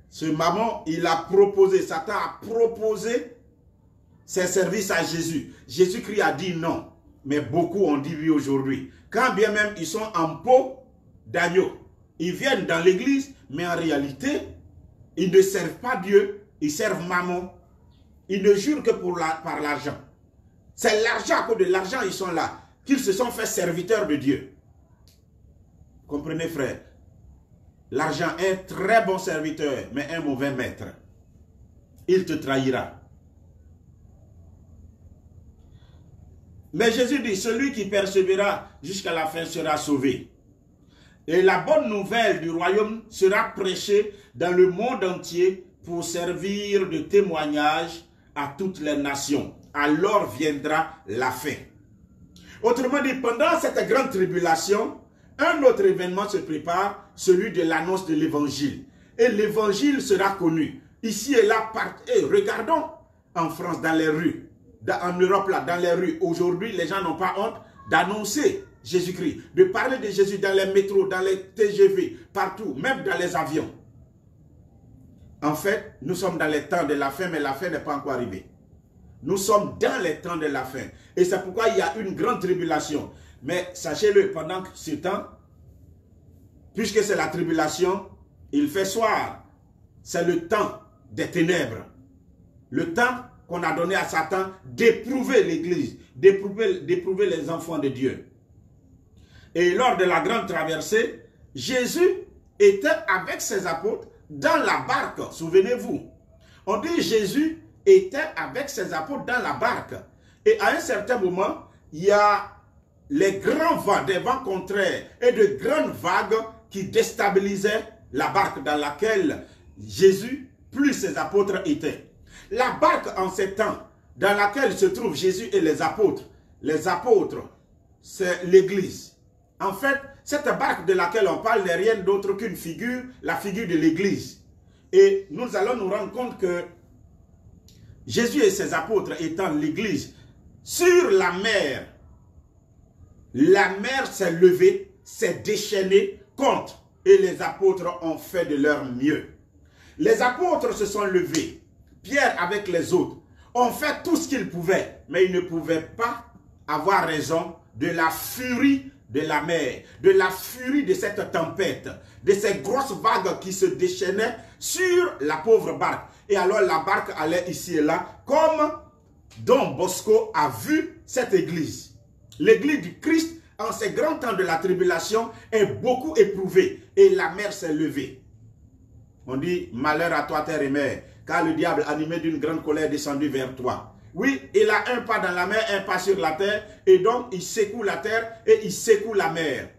[SPEAKER 1] ce Mammon, il a proposé, Satan a proposé ses services à Jésus. Jésus-Christ a dit non. Mais beaucoup ont dit oui aujourd'hui. Quand bien même ils sont en peau d'agneau. Ils viennent dans l'église, mais en réalité, ils ne servent pas Dieu, ils servent Mammon. Ils ne jurent que par l'argent. C'est l'argent, à cause de l'argent, ils sont là. Qu'ils se sont fait serviteurs de Dieu. Comprenez, frère? L'argent est un très bon serviteur, mais un mauvais maître. Il te trahira. Mais Jésus dit, celui qui persévérera jusqu'à la fin sera sauvé. Et la bonne nouvelle du royaume sera prêchée dans le monde entier pour servir de témoignage à toutes les nations. Alors viendra la fin. Autrement dit, pendant cette grande tribulation, un autre événement se prépare, celui de l'annonce de l'évangile. Et l'évangile sera connu. Ici et là, et regardons en France, dans les rues, en Europe, là, dans les rues. Aujourd'hui, les gens n'ont pas honte d'annoncer Jésus-Christ, de parler de Jésus dans les métros, dans les TGV, partout, même dans les avions. En fait, nous sommes dans les temps de la fin, mais la fin n'est pas encore arrivée. Nous sommes dans les temps de la fin. Et c'est pourquoi il y a une grande tribulation. Mais sachez-le, pendant ce temps, puisque c'est la tribulation, il fait soir. C'est le temps des ténèbres. Le temps qu'on a donné à Satan d'éprouver l'Église, d'éprouver les enfants de Dieu. Et lors de la grande traversée, Jésus était avec ses apôtres dans la barque. Souvenez-vous. On dit Jésus était avec ses apôtres dans la barque. Et à un certain moment, il y a les grands vents, des vents contraires et de grandes vagues qui déstabilisaient la barque dans laquelle Jésus plus ses apôtres étaient. La barque en ces temps dans laquelle se trouvent Jésus et les apôtres, c'est l'église. En fait, cette barque de laquelle on parle n'est rien d'autre qu'une figure, la figure de l'église. Et nous allons nous rendre compte que Jésus et ses apôtres étant l'église sur la mer s'est levée, s'est déchaînée contre, et les apôtres ont fait de leur mieux. Les apôtres se sont levés, Pierre avec les autres, ont fait tout ce qu'ils pouvaient, mais ils ne pouvaient pas avoir raison de la furie de la mer, de la furie de cette tempête, de ces grosses vagues qui se déchaînaient sur la pauvre barque. Et alors la barque allait ici et là, comme Don Bosco a vu cette église. L'église du Christ, en ces grands temps de la tribulation, est beaucoup éprouvée. Et la mer s'est levée. On dit, malheur à toi terre et mer, car le diable, animé d'une grande colère, est descendu vers toi. Oui, il a un pas dans la mer, un pas sur la terre, et donc il secoue la terre et il secoue la mer.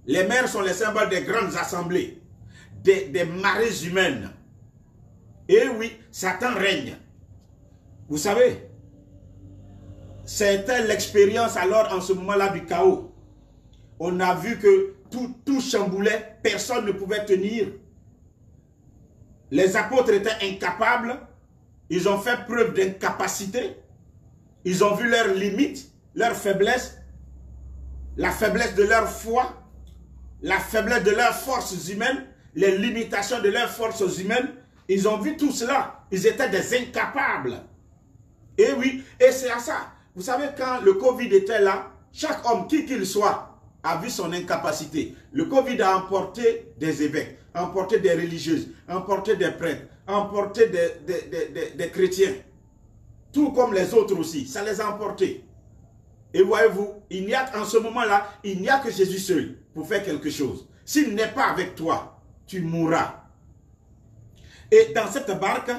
[SPEAKER 1] Les mers sont les symboles des grandes assemblées, des marées humaines. Et oui, Satan règne. Vous savez, c'était l'expérience alors en ce moment-là du chaos. On a vu que tout chamboulait, personne ne pouvait tenir. Les apôtres étaient incapables. Ils ont fait preuve d'incapacité. Ils ont vu leurs limites, leurs faiblesses, la faiblesse de leur foi, la faiblesse de leurs forces humaines, les limitations de leurs forces humaines. Ils ont vu tout cela. Ils étaient des incapables. Et oui, et c'est à ça. Vous savez, quand le Covid était là, chaque homme, qui qu'il soit, a vu son incapacité. Le Covid a emporté des évêques, emporté des religieuses, emporté des prêtres, emporté des chrétiens. Tout comme les autres aussi, ça les a emportés. Et voyez-vous, en ce moment-là, il n'y a que Jésus seul pour faire quelque chose. S'il n'est pas avec toi, tu mourras. Et dans cette barque,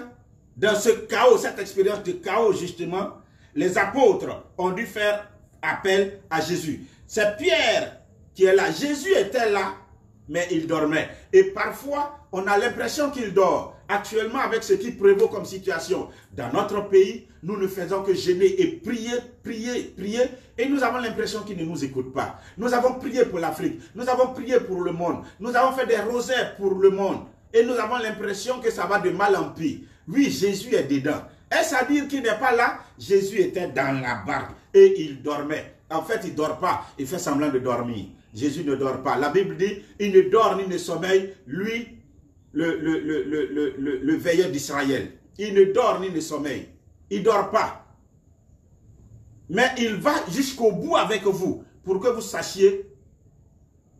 [SPEAKER 1] dans ce chaos, cette expérience de chaos justement, les apôtres ont dû faire appel à Jésus. C'est Pierre qui est là. Jésus était là, mais il dormait. Et parfois, on a l'impression qu'il dort. Actuellement, avec ce qui prévaut comme situation dans notre pays, nous ne faisons que gêner et prier, prier, prier. Et nous avons l'impression qu'il ne nous écoute pas. Nous avons prié pour l'Afrique. Nous avons prié pour le monde. Nous avons fait des rosaires pour le monde. Et nous avons l'impression que ça va de mal en pis. Oui, Jésus est dedans. Est-ce à dire qu'il n'est pas là? Jésus était dans la barque et il dormait. En fait, il ne dort pas. Il fait semblant de dormir. Jésus ne dort pas. La Bible dit, il ne dort ni ne sommeille, lui, le veilleur d'Israël. Il ne dort ni ne sommeille. Il ne dort pas. Mais il va jusqu'au bout avec vous pour que vous sachiez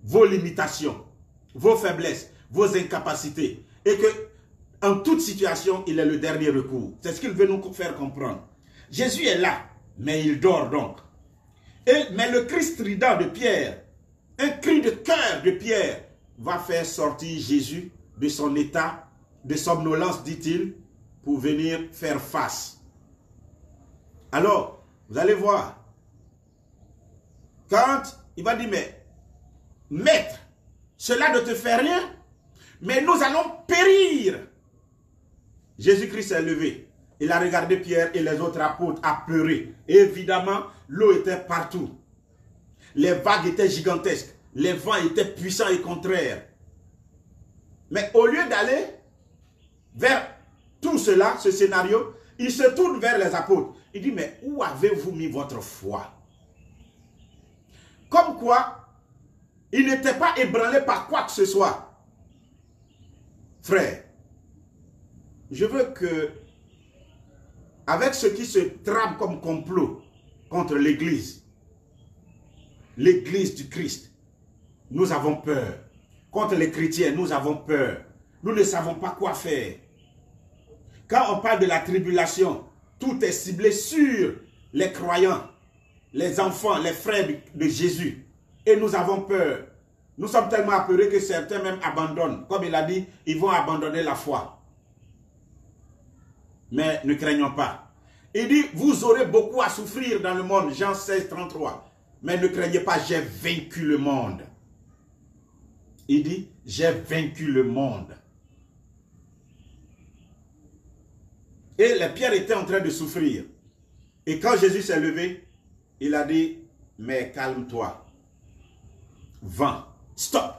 [SPEAKER 1] vos limitations, vos faiblesses, vos incapacités. Et que en toute situation, il est le dernier recours. C'est ce qu'il veut nous faire comprendre. Jésus est là, mais il dort donc. Mais le cri strident de Pierre, un cri de cœur de Pierre, va faire sortir Jésus de son état de somnolence, dit-il, pour venir faire face. Alors, vous allez voir, quand il va dire, mais maître, cela ne te fait rien, mais nous allons périr. Jésus-Christ s'est levé. Il a regardé Pierre et les autres apôtres apeurés. Et évidemment, l'eau était partout. Les vagues étaient gigantesques. Les vents étaient puissants et contraires. Mais au lieu d'aller vers tout cela, ce scénario, il se tourne vers les apôtres. Il dit, mais où avez-vous mis votre foi? Comme quoi, il n'était pas ébranlé par quoi que ce soit. Frère, je veux que, avec ce qui se trame comme complot contre l'Église du Christ, nous avons peur. Contre les chrétiens, nous avons peur. Nous ne savons pas quoi faire. Quand on parle de la tribulation, tout est ciblé sur les croyants, les enfants, les frères de Jésus. Et nous avons peur. Nous sommes tellement apeurés que certains même abandonnent. Comme il a dit, ils vont abandonner la foi. Mais ne craignons pas. Il dit, vous aurez beaucoup à souffrir dans le monde. Jean 16, 33. Mais ne craignez pas, j'ai vaincu le monde. Il dit, j'ai vaincu le monde. Et Pierre était en train de souffrir. Et quand Jésus s'est levé, il a dit, mais calme-toi. Vent, stop.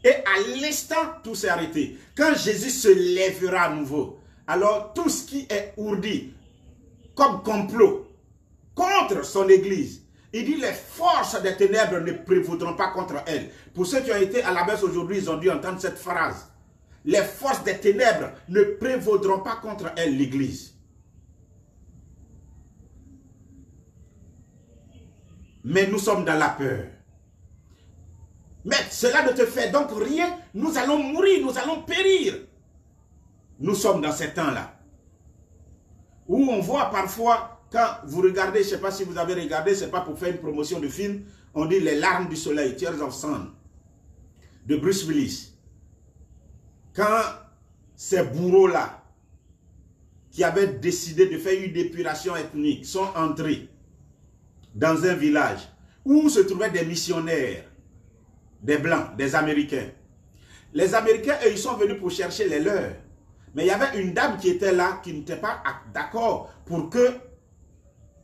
[SPEAKER 1] Et à l'instant, tout s'est arrêté. Quand Jésus se lèvera à nouveau, alors tout ce qui est ourdi comme complot contre son église, il dit les forces des ténèbres ne prévaudront pas contre elle. Pour ceux qui ont été à la messe aujourd'hui, ils ont dû entendre cette phrase. Les forces des ténèbres ne prévaudront pas contre elle, l'église. Mais nous sommes dans la peur. Mais cela ne te fait donc rien. Nous allons mourir, nous allons périr. Nous sommes dans ces temps-là. Où on voit parfois, quand vous regardez, je ne sais pas si vous avez regardé, ce n'est pas pour faire une promotion de film, on dit Les larmes du soleil, Tears of Sun, de Bruce Willis. Quand ces bourreaux-là, qui avaient décidé de faire une épuration ethnique, sont entrés dans un village où se trouvaient des missionnaires, des Blancs, des Américains. Les Américains, eux, ils sont venus pour chercher les leurs. Mais il y avait une dame qui était là, qui n'était pas d'accord pour que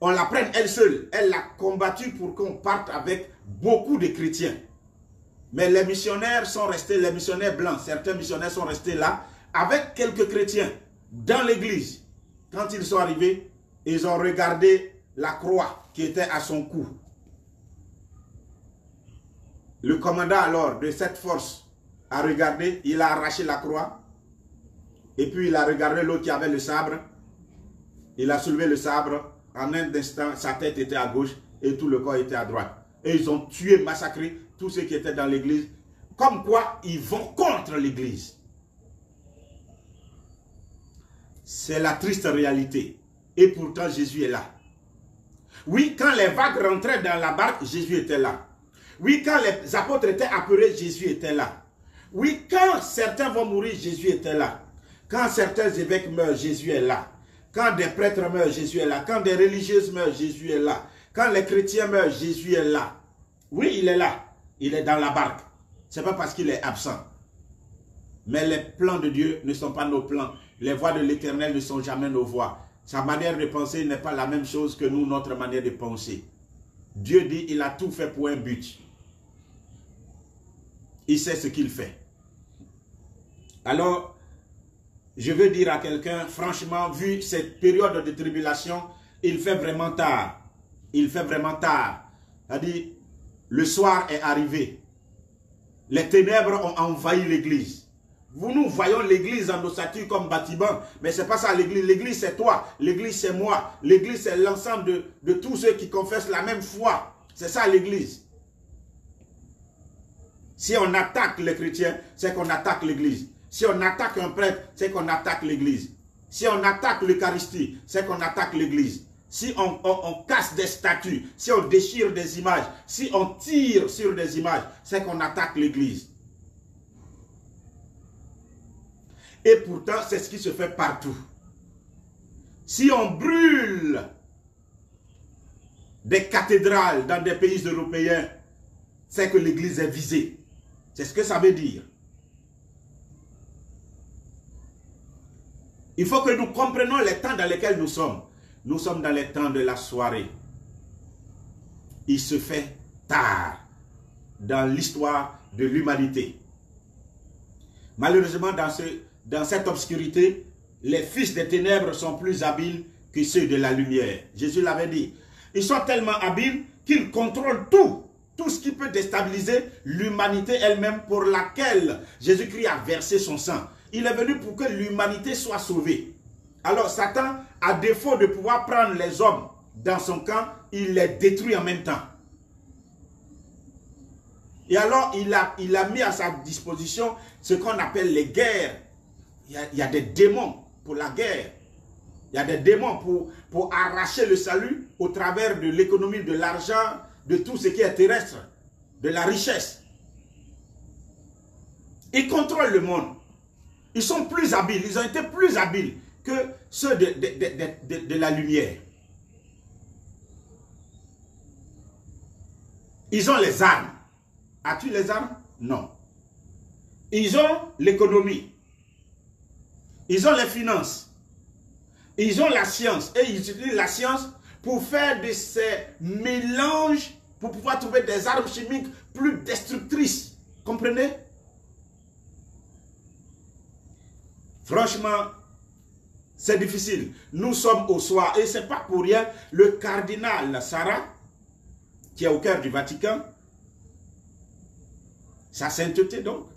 [SPEAKER 1] on la prenne elle seule. Elle l'a combattu pour qu'on parte avec beaucoup de chrétiens. Mais les missionnaires sont restés, les missionnaires blancs, certains missionnaires sont restés là, avec quelques chrétiens, dans l'église. Quand ils sont arrivés, ils ont regardé la croix qui était à son cou. Le commandant alors de cette force a regardé, il a arraché la croix, et puis il a regardé l'autre qui avait le sabre, il a soulevé le sabre, en un instant, sa tête était à gauche et tout le corps était à droite. Et ils ont tué, massacré tous ceux qui étaient dans l'église, comme quoi ils vont contre l'église. C'est la triste réalité. Et pourtant, Jésus est là. Oui, quand les vagues rentraient dans la barque, Jésus était là. Oui, quand les apôtres étaient apeurés, Jésus était là. Oui, quand certains vont mourir, Jésus était là. Quand certains évêques meurent, Jésus est là. Quand des prêtres meurent, Jésus est là. Quand des religieuses meurent, Jésus est là. Quand les chrétiens meurent, Jésus est là. Oui, il est là. Il est dans la barque. Ce n'est pas parce qu'il est absent. Mais les plans de Dieu ne sont pas nos plans. Les voies de l'Éternel ne sont jamais nos voies. Sa manière de penser n'est pas la même chose que nous, notre manière de penser. Dieu dit, il a tout fait pour un but. Il sait ce qu'il fait. Alors, je veux dire à quelqu'un, franchement, vu cette période de tribulation, il fait vraiment tard. Il fait vraiment tard. C'est-à-dire, le soir est arrivé. Les ténèbres ont envahi l'église. Nous voyons l'église en ossature comme bâtiment, mais ce n'est pas ça l'église. L'église c'est toi, l'église c'est moi, l'église c'est l'ensemble de tous ceux qui confessent la même foi. C'est ça l'église. Si on attaque les chrétiens, c'est qu'on attaque l'église. Si on attaque un prêtre, c'est qu'on attaque l'église. Si on attaque l'Eucharistie, c'est qu'on attaque l'église. Si on casse des statues, si on déchire des images, si on tire sur des images, c'est qu'on attaque l'église. Et pourtant, c'est ce qui se fait partout. Si on brûle des cathédrales dans des pays européens, c'est que l'église est visée. C'est ce que ça veut dire. Il faut que nous comprenions les temps dans lesquels nous sommes. Nous sommes dans les temps de la soirée. Il se fait tard dans l'histoire de l'humanité. Malheureusement, dans cette obscurité, les fils des ténèbres sont plus habiles que ceux de la lumière. Jésus l'avait dit. Ils sont tellement habiles qu'ils contrôlent tout. Tout ce qui peut déstabiliser l'humanité elle-même pour laquelle Jésus-Christ a versé son sang. Il est venu pour que l'humanité soit sauvée. Alors Satan, à défaut de pouvoir prendre les hommes dans son camp, il les détruit en même temps. Et alors il a mis à sa disposition ce qu'on appelle les guerres. Il y a des démons pour la guerre. Il y a des démons pour arracher le salut au travers de l'économie, de l'argent, de tout ce qui est terrestre, de la richesse. Ils contrôlent le monde. Ils sont plus habiles, ils ont été plus habiles que ceux de la lumière. Ils ont les armes. As-tu les armes? Non. Ils ont l'économie. Ils ont les finances. Ils ont la science et ils utilisent la science pour faire de ces mélanges, pour pouvoir trouver des armes chimiques plus destructrices. Comprenez? Franchement, c'est difficile. Nous sommes au soir et ce n'est pas pour rien. Le cardinal Sarah, qui est au cœur du Vatican, sa sainteté donc,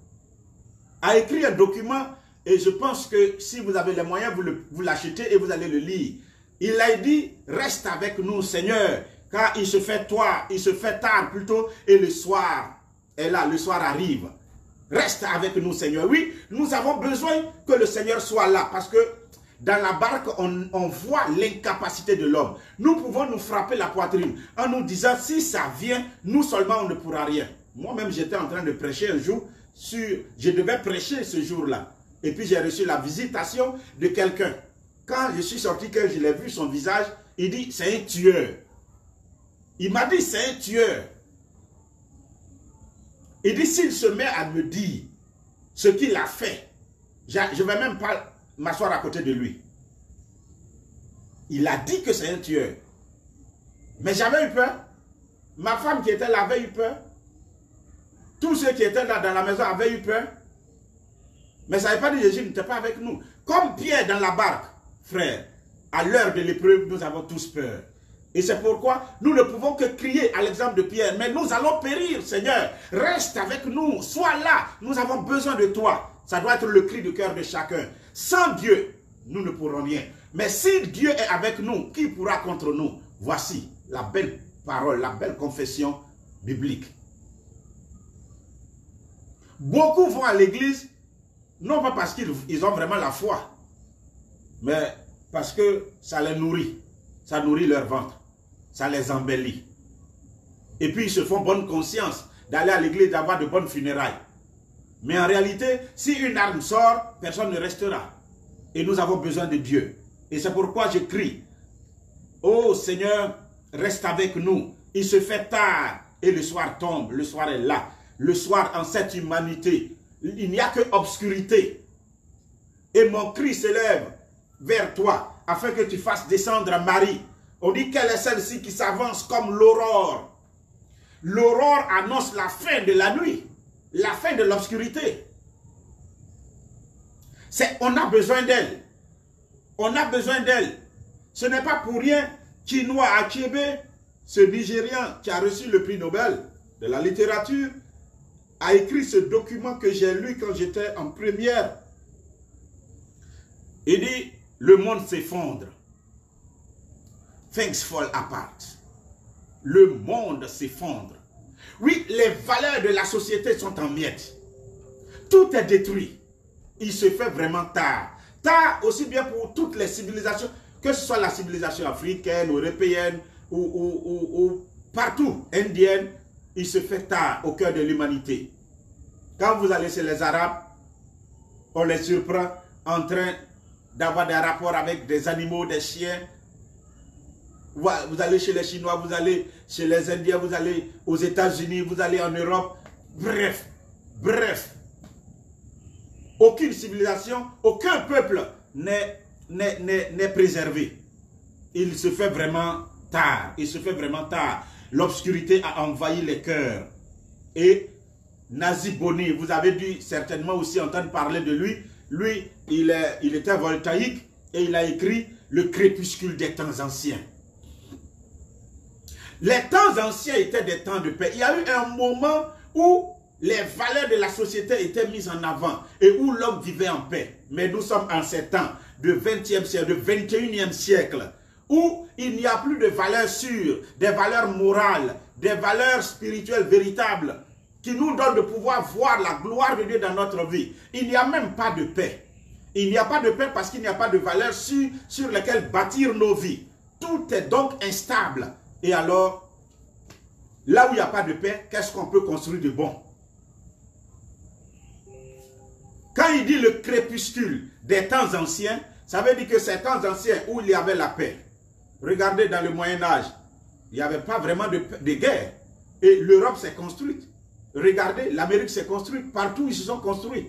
[SPEAKER 1] a écrit un document et je pense que si vous avez les moyens, vous l'achetez et vous allez le lire. Il a dit, reste avec nous Seigneur, car il se fait tard plutôt et le soir est là, le soir arrive. Reste avec nous Seigneur. Oui, nous avons besoin que le Seigneur soit là parce que dans la barque, on voit l'incapacité de l'homme. Nous pouvons nous frapper la poitrine en nous disant, si ça vient, nous seulement on ne pourra rien. Moi-même, j'étais en train de prêcher un jour, je devais prêcher ce jour-là. Et puis j'ai reçu la visitation de quelqu'un. Quand je suis sorti, que je l'ai vu son visage, il dit, c'est un tueur. Il m'a dit, c'est un tueur. Il dit, s'il se met à me dire ce qu'il a fait, je ne vais même pas m'asseoir à côté de lui. Il a dit que c'est un tueur. Mais j'avais eu peur. Ma femme qui était là avait eu peur. Tous ceux qui étaient là dans la maison avaient eu peur. Mais ça n'avait pas dit Jésus n'était pas avec nous. Comme Pierre dans la barque, frère, à l'heure de l'épreuve, nous avons tous peur. Et c'est pourquoi nous ne pouvons que crier à l'exemple de Pierre. Mais nous allons périr, Seigneur. Reste avec nous. Sois là. Nous avons besoin de toi. Ça doit être le cri du cœur de chacun. Sans Dieu, nous ne pourrons rien. Mais si Dieu est avec nous, qui pourra contre nous? Voici la belle parole, la belle confession biblique. Beaucoup vont à l'église, non pas parce qu'ils ont vraiment la foi, mais parce que ça les nourrit. Ça nourrit leur ventre. Ça les embellit. Et puis ils se font bonne conscience d'aller à l'église, d'avoir de bonnes funérailles. Mais en réalité, si une arme sort, personne ne restera. Et nous avons besoin de Dieu. Et c'est pourquoi je crie, oh Seigneur, reste avec nous. Il se fait tard et le soir tombe, le soir est là. Le soir en cette humanité, il n'y a que obscurité. Et mon cri s'élève vers toi, afin que tu fasses descendre Marie. On dit qu'elle est celle-ci qui s'avance comme l'aurore. L'aurore annonce la fin de la nuit, la fin de l'obscurité. On a besoin d'elle. On a besoin d'elle. Ce n'est pas pour rien qu'Inua Achebe, ce Nigérian qui a reçu le prix Nobel de la littérature, a écrit ce document que j'ai lu quand j'étais en première. Il dit, le monde s'effondre. Things fall apart. Le monde s'effondre. Oui, les valeurs de la société sont en miettes. Tout est détruit. Il se fait vraiment tard. Tard aussi bien pour toutes les civilisations, que ce soit la civilisation africaine, européenne ou partout, indienne, il se fait tard au cœur de l'humanité. Quand vous allez chez les Arabes, on les surprend en train d'avoir des rapports avec des animaux, des chiens. Vous allez chez les Chinois, vous allez chez les Indiens, vous allez aux États-Unis, vous allez en Europe. Bref. Aucune civilisation, aucun peuple n'est préservé. Il se fait vraiment tard. Il se fait vraiment tard. L'obscurité a envahi les cœurs. Et Nazi Boni, vous avez dû certainement aussi entendre parler de lui. Lui, il était voltaïque et il a écrit « Le crépuscule des temps anciens ». Les temps anciens étaient des temps de paix. Il y a eu un moment où les valeurs de la société étaient mises en avant et où l'homme vivait en paix. Mais nous sommes en ces temps de 20e siècle, de 21e siècle, où il n'y a plus de valeurs sûres, des valeurs morales, des valeurs spirituelles véritables, qui nous donnent de pouvoir voir la gloire de Dieu dans notre vie. Il n'y a même pas de paix. Il n'y a pas de paix parce qu'il n'y a pas de valeurs sûres sur lesquelles bâtir nos vies. Tout est donc instable. Et alors, là où il n'y a pas de paix, qu'est-ce qu'on peut construire de bon? Quand il dit le crépuscule des temps anciens, ça veut dire que ces temps anciens où il y avait la paix. Regardez dans le Moyen-Âge, il n'y avait pas vraiment de guerre. Et l'Europe s'est construite. Regardez, l'Amérique s'est construite. Partout, ils se sont construits.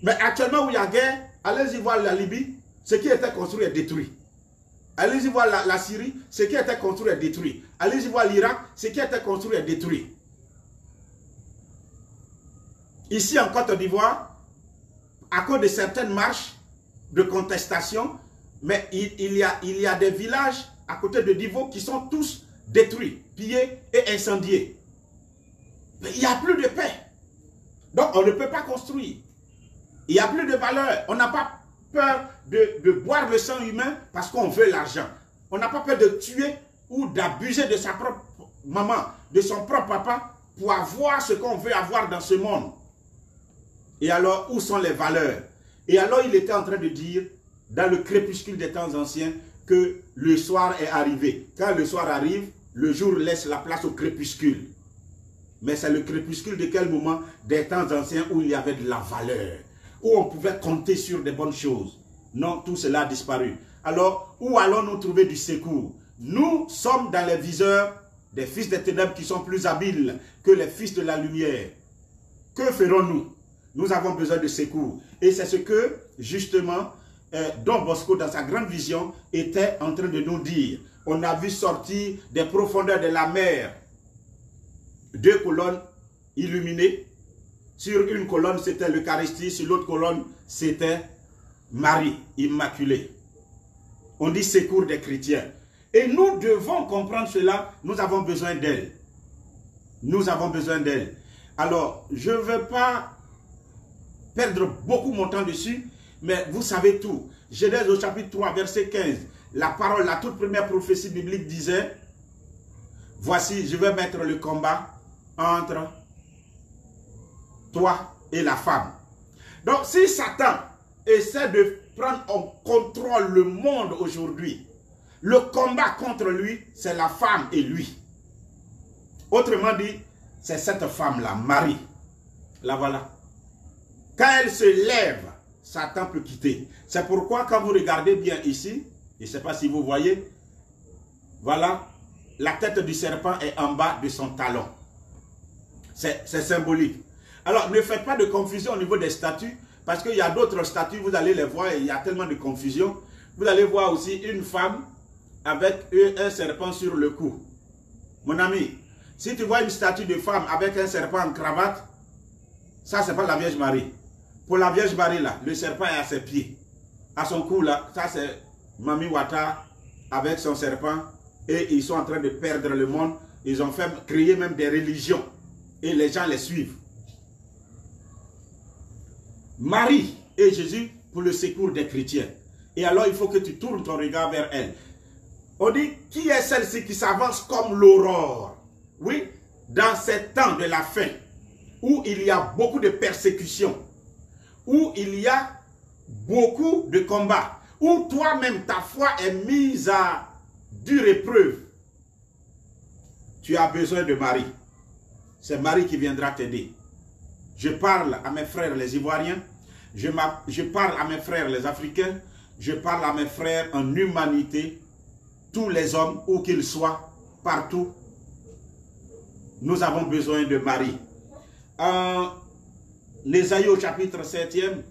[SPEAKER 1] Mais actuellement où il y a guerre, allez-y voir la Libye. ce qui était construit est détruit. Allez-y voir la Syrie, ce qui était construit est détruit. Allez-y voir l'Irak, ce qui était construit est détruit. Ici en Côte d'Ivoire, à cause de certaines marches de contestation, mais il y a des villages à côté de Divo qui sont tous détruits, pillés et incendiés. Mais il n'y a plus de paix. Donc on ne peut pas construire. Il n'y a plus de valeur. On n'a pas peur de boire le sang humain parce qu'on veut l'argent. On n'a pas peur de tuer ou d'abuser de sa propre maman, de son propre papa pour avoir ce qu'on veut avoir dans ce monde. Et alors, où sont les valeurs? Et alors, il était en train de dire, dans le crépuscule des temps anciens, que le soir est arrivé. Quand le soir arrive, le jour laisse la place au crépuscule. Mais c'est le crépuscule de quel moment? Des temps anciens où il y avait de la valeur, où on pouvait compter sur des bonnes choses. Non, tout cela a disparu. Alors, où allons-nous trouver du secours? Nous sommes dans les viseurs des fils des ténèbres qui sont plus habiles que les fils de la lumière. Que ferons-nous? Nous avons besoin de secours. Et c'est ce que, justement, Don Bosco, dans sa grande vision, était en train de nous dire. On a vu sortir des profondeurs de la mer 2 colonnes illuminées. Sur une colonne, c'était l'Eucharistie. Sur l'autre colonne, c'était Marie Immaculée. On dit secours des chrétiens. Et nous devons comprendre cela. Nous avons besoin d'elle. Nous avons besoin d'elle. Alors, je ne veux pas perdre beaucoup mon temps dessus, mais vous savez tout. Genèse au chapitre 3, verset 15. La parole, la toute première prophétie biblique disait, voici, je vais mettre le combat entre toi et la femme. Donc, si Satan essaie de prendre en contrôle le monde aujourd'hui, le combat contre lui, c'est la femme et lui. Autrement dit, c'est cette femme-là, Marie. La voilà. Quand elle se lève, Satan peut quitter. C'est pourquoi quand vous regardez bien ici, je ne sais pas si vous voyez, voilà, la tête du serpent est en bas de son talon. C'est symbolique. Alors, ne faites pas de confusion au niveau des statues, parce qu'il y a d'autres statues, vous allez les voir, et il y a tellement de confusion. Vous allez voir aussi une femme avec un serpent sur le cou. Mon ami, si tu vois une statue de femme avec un serpent en cravate, ça, c'est pas la Vierge Marie. Pour la Vierge Marie, là, le serpent est à ses pieds. À son cou, là, ça, c'est Mami Wata avec son serpent. Et ils sont en train de perdre le monde. Ils ont créé même des religions. Et les gens les suivent. Marie et Jésus pour le secours des chrétiens. Et alors, il faut que tu tournes ton regard vers elle. On dit, qui est celle-ci qui s'avance comme l'aurore? Oui, dans ces temps de la fin, où il y a beaucoup de persécutions, où il y a beaucoup de combats, où toi-même ta foi est mise à dure épreuve, tu as besoin de Marie. C'est Marie qui viendra t'aider. Je parle à mes frères les Ivoiriens, je parle à mes frères les Africains, je parle à mes frères en humanité, tous les hommes, où qu'ils soient, partout. Nous avons besoin de Marie. En Ésaïe au chapitre 7e,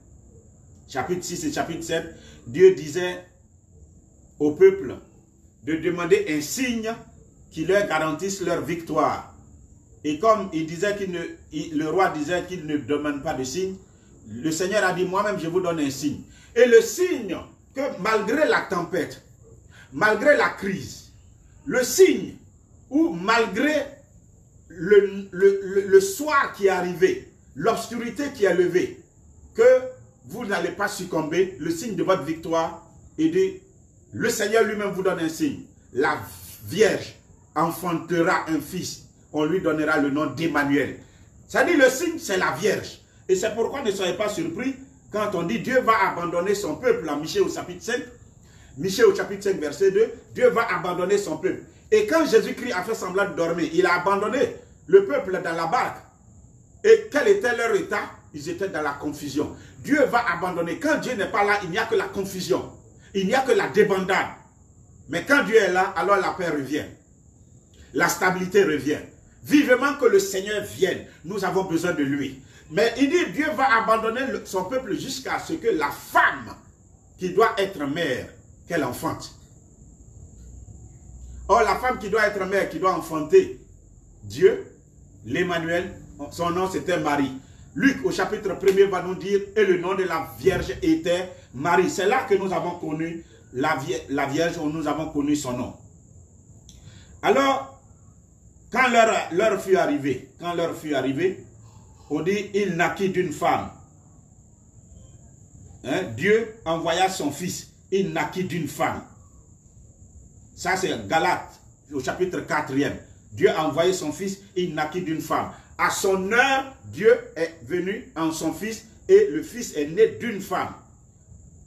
[SPEAKER 1] chapitre 6 et chapitre 7, Dieu disait au peuple de demander un signe qui leur garantisse leur victoire. Et comme il disait le roi disait qu'il ne demande pas de signe, le Seigneur a dit, moi-même je vous donne un signe. Et le signe que malgré la tempête, malgré la crise, le signe où malgré le soir qui est arrivé, l'obscurité qui est levée, que vous n'allez pas succomber, le signe de votre victoire est de, le Seigneur lui-même vous donne un signe. La Vierge enfantera un fils, on lui donnera le nom d'Emmanuel. Ça dit le signe, c'est la Vierge. Et c'est pourquoi ne soyez pas surpris quand on dit Dieu va abandonner son peuple en Michée au chapitre 5. Michée au chapitre 5 verset 2, Dieu va abandonner son peuple. Et quand Jésus-Christ a fait semblant de dormir, il a abandonné le peuple dans la barque. Et quel était leur état? Ils étaient dans la confusion. Dieu va abandonner. Quand Dieu n'est pas là, il n'y a que la confusion. Il n'y a que la débandade. Mais quand Dieu est là, alors la paix revient. La stabilité revient. Vivement que le Seigneur vienne. Nous avons besoin de lui. Mais il dit, Dieu va abandonner son peuple jusqu'à ce que la femme qui doit être mère qu'elle enfante. Or, la femme qui doit être mère, qui doit enfanter Dieu, l'Emmanuel, son nom c'était Marie. Luc au chapitre 1er va nous dire, et le nom de la Vierge était Marie. C'est là que nous avons connu la Vierge, où nous avons connu son nom. Alors, quand l'heure fut arrivée, on dit, il naquit d'une femme. Hein? Dieu envoya son fils, il naquit d'une femme. Ça c'est Galates, au chapitre 4e. Dieu a envoyé son fils, il naquit d'une femme. À son heure, Dieu est venu en son fils et le fils est né d'une femme.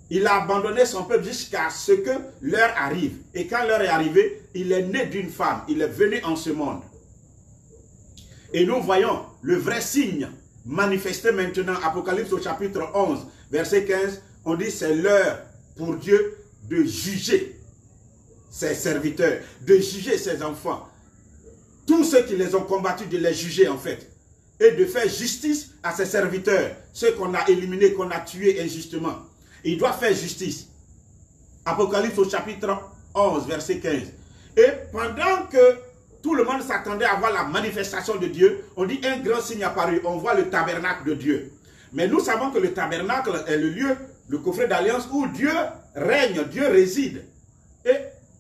[SPEAKER 1] Il a abandonné son peuple jusqu'à ce que l'heure arrive. Et quand l'heure est arrivée, il est né d'une femme. Il est venu en ce monde. Et nous voyons le vrai signe manifesté maintenant. Apocalypse au chapitre 11, verset 15. On dit c'est l'heure pour Dieu de juger ses serviteurs, de juger ses enfants. Tous ceux qui les ont combattus, de les juger en fait. Et de faire justice à ses serviteurs. Ceux qu'on a éliminés, qu'on a tués injustement. Il doit faire justice. Apocalypse au chapitre 11, verset 15. Et pendant que tout le monde s'attendait à voir la manifestation de Dieu, on dit un grand signe apparu. On voit le tabernacle de Dieu. Mais nous savons que le tabernacle est le lieu, le coffret d'alliance où Dieu règne, Dieu réside. Et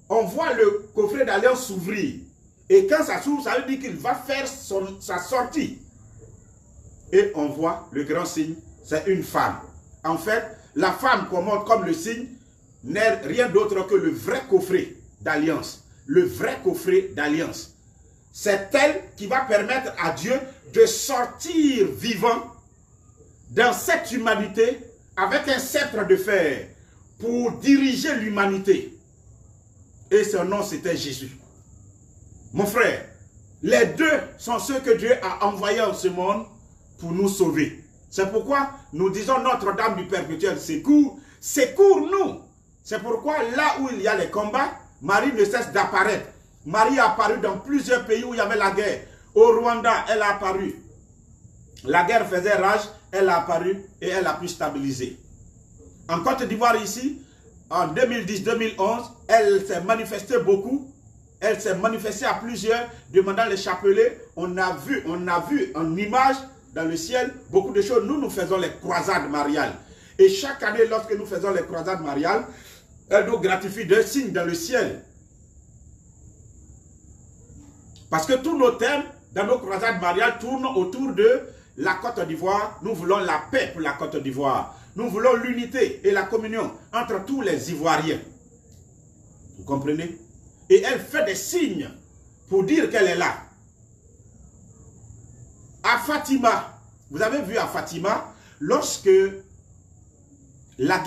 [SPEAKER 1] on voit le coffret d'alliance s'ouvrir. Et quand ça s'ouvre, ça veut dire qu'il va faire sa sortie. Et on voit le grand signe, c'est une femme. En fait, la femme comme le signe n'est rien d'autre que le vrai coffret d'alliance. Le vrai coffret d'alliance. C'est elle qui va permettre à Dieu de sortir vivant dans cette humanité avec un sceptre de fer pour diriger l'humanité. Et son nom c'était Jésus. Mon frère, les deux sont ceux que Dieu a envoyés en ce monde pour nous sauver. C'est pourquoi nous disons Notre-Dame du Perpétuel secours, secours-nous. C'est pourquoi là où il y a les combats, Marie ne cesse d'apparaître. Marie a apparu dans plusieurs pays où il y avait la guerre. Au Rwanda, elle a apparu. La guerre faisait rage, elle a apparu et elle a pu stabiliser. En Côte d'Ivoire ici, en 2010-2011, elle s'est manifestée beaucoup. Elle s'est manifestée à plusieurs, demandant les chapelets. On a vu en image dans le ciel beaucoup de choses. Nous faisons les croisades mariales. Et chaque année, lorsque nous faisons les croisades mariales, elle nous gratifie d'un signe dans le ciel. Parce que tous nos thèmes dans nos croisades mariales tournent autour de la Côte d'Ivoire. Nous voulons la paix pour la Côte d'Ivoire. Nous voulons l'unité et la communion entre tous les Ivoiriens. Vous comprenez? Et elle fait des signes pour dire qu'elle est là. À Fatima, vous avez vu à Fatima, lorsque la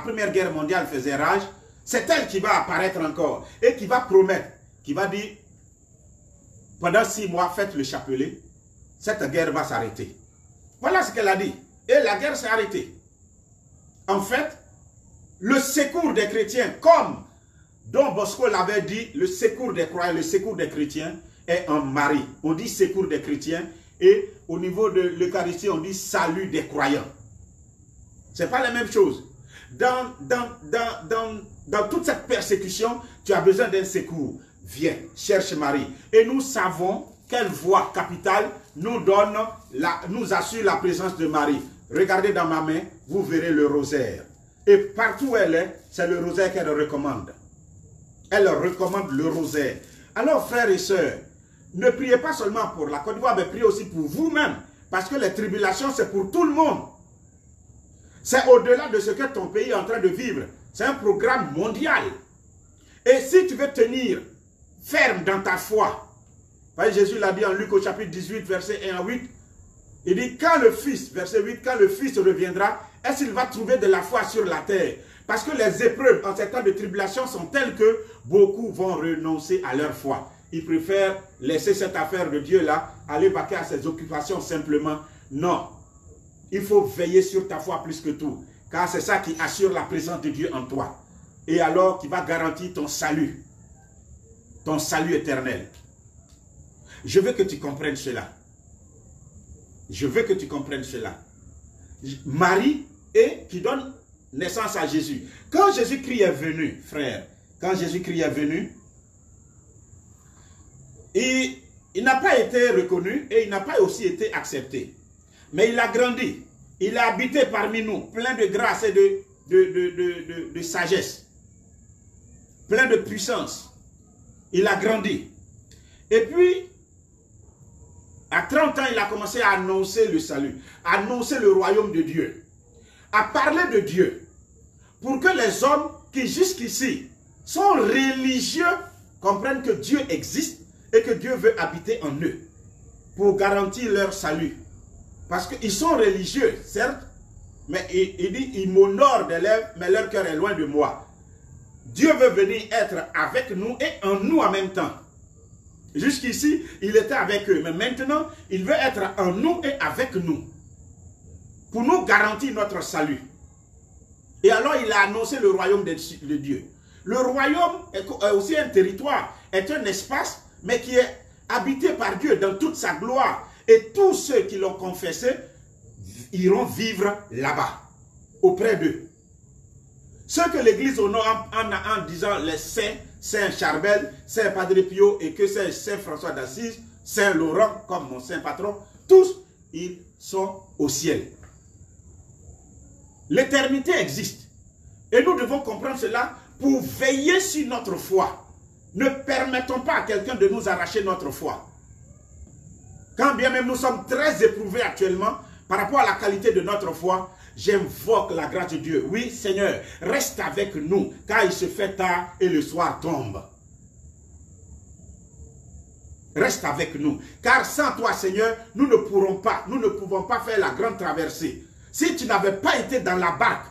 [SPEAKER 1] première guerre mondiale faisait rage, c'est elle qui va apparaître encore et qui va promettre, qui va dire, pendant 6 mois, faites le chapelet, cette guerre va s'arrêter. Voilà ce qu'elle a dit. Et la guerre s'est arrêtée. En fait, le secours des chrétiens, comme Don Bosco l'avait dit, le secours des croyants, le secours des chrétiens est en Marie. On dit secours des chrétiens et au niveau de l'Eucharistie, on dit salut des croyants. Ce n'est pas la même chose. Dans toute cette persécution, tu as besoin d'un secours. Viens, cherche Marie. Et nous savons quelle voie capitale nous assure la présence de Marie. Regardez dans ma main, vous verrez le rosaire. Et partout où elle est, c'est le rosaire qu'elle recommande. Elle recommande le rosaire. Alors, frères et sœurs, ne priez pas seulement pour la Côte d'Ivoire, mais priez aussi pour vous-même. Parce que les tribulations, c'est pour tout le monde. C'est au-delà de ce que ton pays est en train de vivre. C'est un programme mondial. Et si tu veux tenir ferme dans ta foi, Jésus l'a dit en Luc au chapitre 18, verset 1 à 8, il dit, quand le Fils, verset 8, quand le Fils reviendra, est-ce qu'il va trouver de la foi sur la terre? Parce que les épreuves en ces temps de tribulation sont telles que beaucoup vont renoncer à leur foi. Ils préfèrent laisser cette affaire de Dieu là, aller vaquer à ses occupations simplement. Non, il faut veiller sur ta foi plus que tout, car c'est ça qui assure la présence de Dieu en toi. Et alors qui va garantir ton salut éternel. Je veux que tu comprennes cela. Je veux que tu comprennes cela. Marie, et qui donne naissance à Jésus. Quand Jésus-Christ est venu, frère, quand Jésus-Christ est venu, il n'a pas été reconnu et il n'a pas aussi été accepté. Mais il a grandi. Il a habité parmi nous, plein de grâce et de sagesse. Plein de puissance. Il a grandi. Et puis, à 30 ans, il a commencé à annoncer le salut, à annoncer le royaume de Dieu, à parler de Dieu, pour que les hommes qui jusqu'ici sont religieux comprennent que Dieu existe et que Dieu veut habiter en eux, pour garantir leur salut. Parce qu'ils sont religieux, certes, mais il dit, ils m'honorent des lèvres, mais leur cœur est loin de moi. Dieu veut venir être avec nous et en nous en même temps. Jusqu'ici, il était avec eux, mais maintenant, il veut être en nous et avec nous, pour nous garantir notre salut. Et alors, il a annoncé le royaume de Dieu. Le royaume est aussi un territoire, est un espace, mais qui est habité par Dieu dans toute sa gloire. Et tous ceux qui l'ont confessé iront vivre là-bas, auprès d'eux. Ceux que l'Église honore en disant les saints, Saint Charbel, Saint Padre Pio et que c'est Saint François d'Assise, Saint Laurent, comme mon saint patron, tous, ils sont au ciel. L'éternité existe. Et nous devons comprendre cela pour veiller sur notre foi. Ne permettons pas à quelqu'un de nous arracher notre foi. Quand bien même nous sommes très éprouvés actuellement par rapport à la qualité de notre foi, j'invoque la grâce de Dieu. Oui, Seigneur, reste avec nous, car il se fait tard et le soir tombe. Reste avec nous, car sans toi, Seigneur, nous ne pouvons pas faire la grande traversée. Si tu n'avais pas été dans la barque,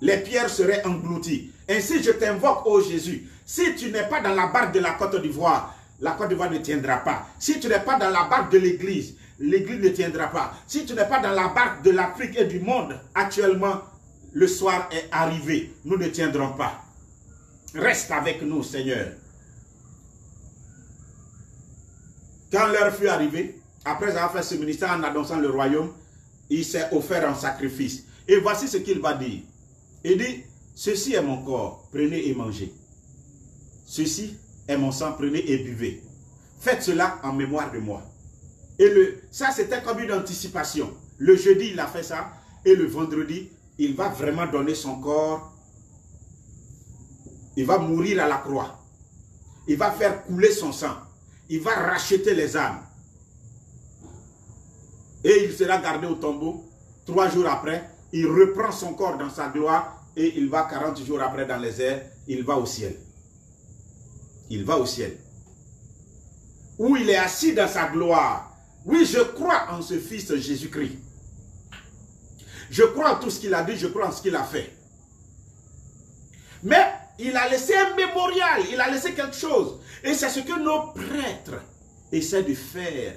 [SPEAKER 1] les pierres seraient englouties. Ainsi, je t'invoque, ô Jésus, si tu n'es pas dans la barque de la Côte d'Ivoire, la Côte d'Ivoire ne tiendra pas. Si tu n'es pas dans la barque de l'Église, l'Église ne tiendra pas. Si tu n'es pas dans la barque de l'Afrique et du monde, actuellement, le soir est arrivé. Nous ne tiendrons pas. Reste avec nous, Seigneur. Quand l'heure fut arrivée, après avoir fait ce ministère en annonçant le royaume, il s'est offert en sacrifice. Et voici ce qu'il va dire. Il dit, ceci est mon corps, prenez et mangez. Ceci est mon sang, prenez et buvez. Faites cela en mémoire de moi. Et ça, c'était comme une anticipation. Le jeudi, il a fait ça. Et le vendredi, il va vraiment donner son corps. Il va mourir à la croix. Il va faire couler son sang. Il va racheter les âmes. Et il sera gardé au tombeau. 3 jours après, il reprend son corps dans sa gloire. Et il va 40 jours après dans les airs. Il va au ciel. Il va au ciel. Où il est assis dans sa gloire. Oui, je crois en ce Fils Jésus-Christ. Je crois en tout ce qu'il a dit, je crois en ce qu'il a fait. Mais il a laissé un mémorial, il a laissé quelque chose. Et c'est ce que nos prêtres essaient de faire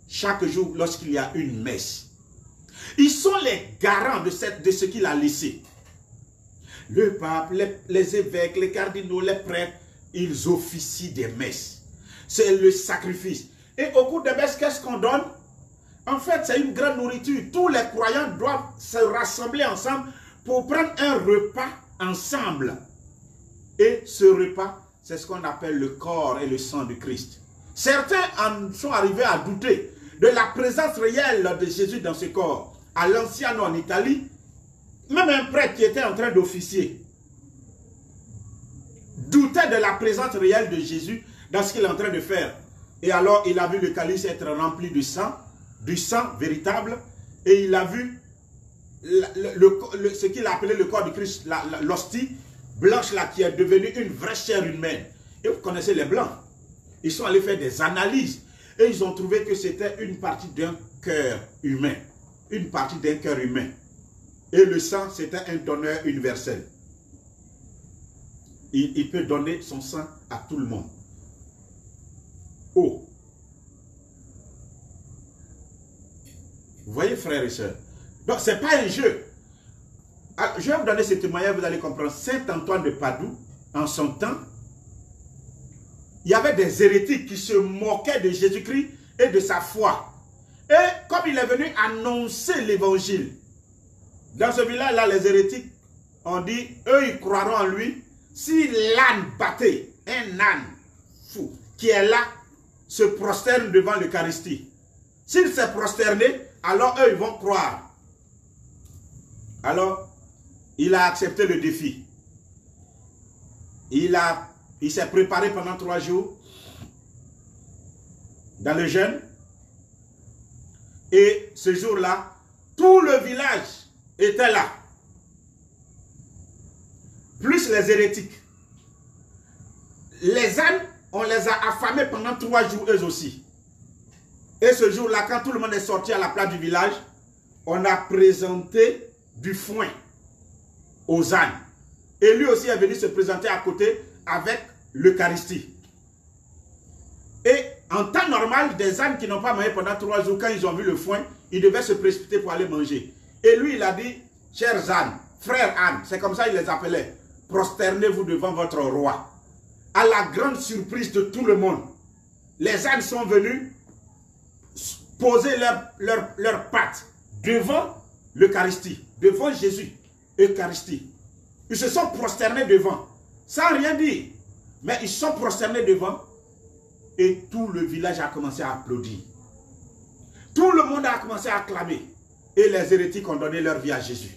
[SPEAKER 1] chaque jour lorsqu'il y a une messe. Ils sont les garants de ce qu'il a laissé. Le pape, les évêques, les cardinaux, les prêtres, ils officient des messes. C'est le sacrifice. Et au cours des messes, qu'est-ce qu'on donne? En fait, c'est une grande nourriture. Tous les croyants doivent se rassembler ensemble pour prendre un repas ensemble. Et ce repas, c'est ce qu'on appelle le corps et le sang de Christ. Certains en sont arrivés à douter de la présence réelle de Jésus dans ce corps. À l'Anciano en Italie, même un prêtre qui était en train d'officier doutait de la présence réelle de Jésus dans ce qu'il est en train de faire. Et alors, il a vu le calice être rempli du sang véritable, et il a vu ce qu'il a appelé le corps de Christ, l'hostie blanche là, qui est devenue une vraie chair humaine. Et vous connaissez les Blancs. Ils sont allés faire des analyses, et ils ont trouvé que c'était une partie d'un cœur humain. Une partie d'un cœur humain. Et le sang, c'était un donneur universel. Il peut donner son sang à tout le monde. Oh. Vous voyez, frères et sœurs. Donc, ce n'est pas un jeu. Je vais vous donner ce témoignage, vous allez comprendre. Saint Antoine de Padoue, en son temps, il y avait des hérétiques qui se moquaient de Jésus-Christ et de sa foi. Et comme il est venu annoncer l'évangile, dans ce village-là, les hérétiques on dit, eux, ils croiront en lui si l'âne batté, un âne fou, qui est là, se prosterne devant l'Eucharistie. S'il s'est prosterné, alors eux, ils vont croire. Alors, il a accepté le défi. Il s'est préparé pendant 3 jours dans le jeûne. Et ce jour-là, tout le village était là. Plus les hérétiques. Les ânes, on les a affamés pendant 3 jours eux aussi. Et ce jour-là, quand tout le monde est sorti à la place du village, on a présenté du foin aux ânes. Et lui aussi est venu se présenter à côté avec l'Eucharistie. Et en temps normal, des ânes qui n'ont pas mangé pendant 3 jours, quand ils ont vu le foin, ils devaient se précipiter pour aller manger. Et lui, il a dit, chers ânes, frères ânes, c'est comme ça il les appelait, prosternez-vous devant votre roi. À la grande surprise de tout le monde, les ânes sont venus poser leurs pattes devant l'Eucharistie, devant Jésus, Eucharistie. Ils se sont prosternés devant, sans rien dire, mais ils sont prosternés devant et tout le village a commencé à applaudir. Tout le monde a commencé à acclamer et les hérétiques ont donné leur vie à Jésus.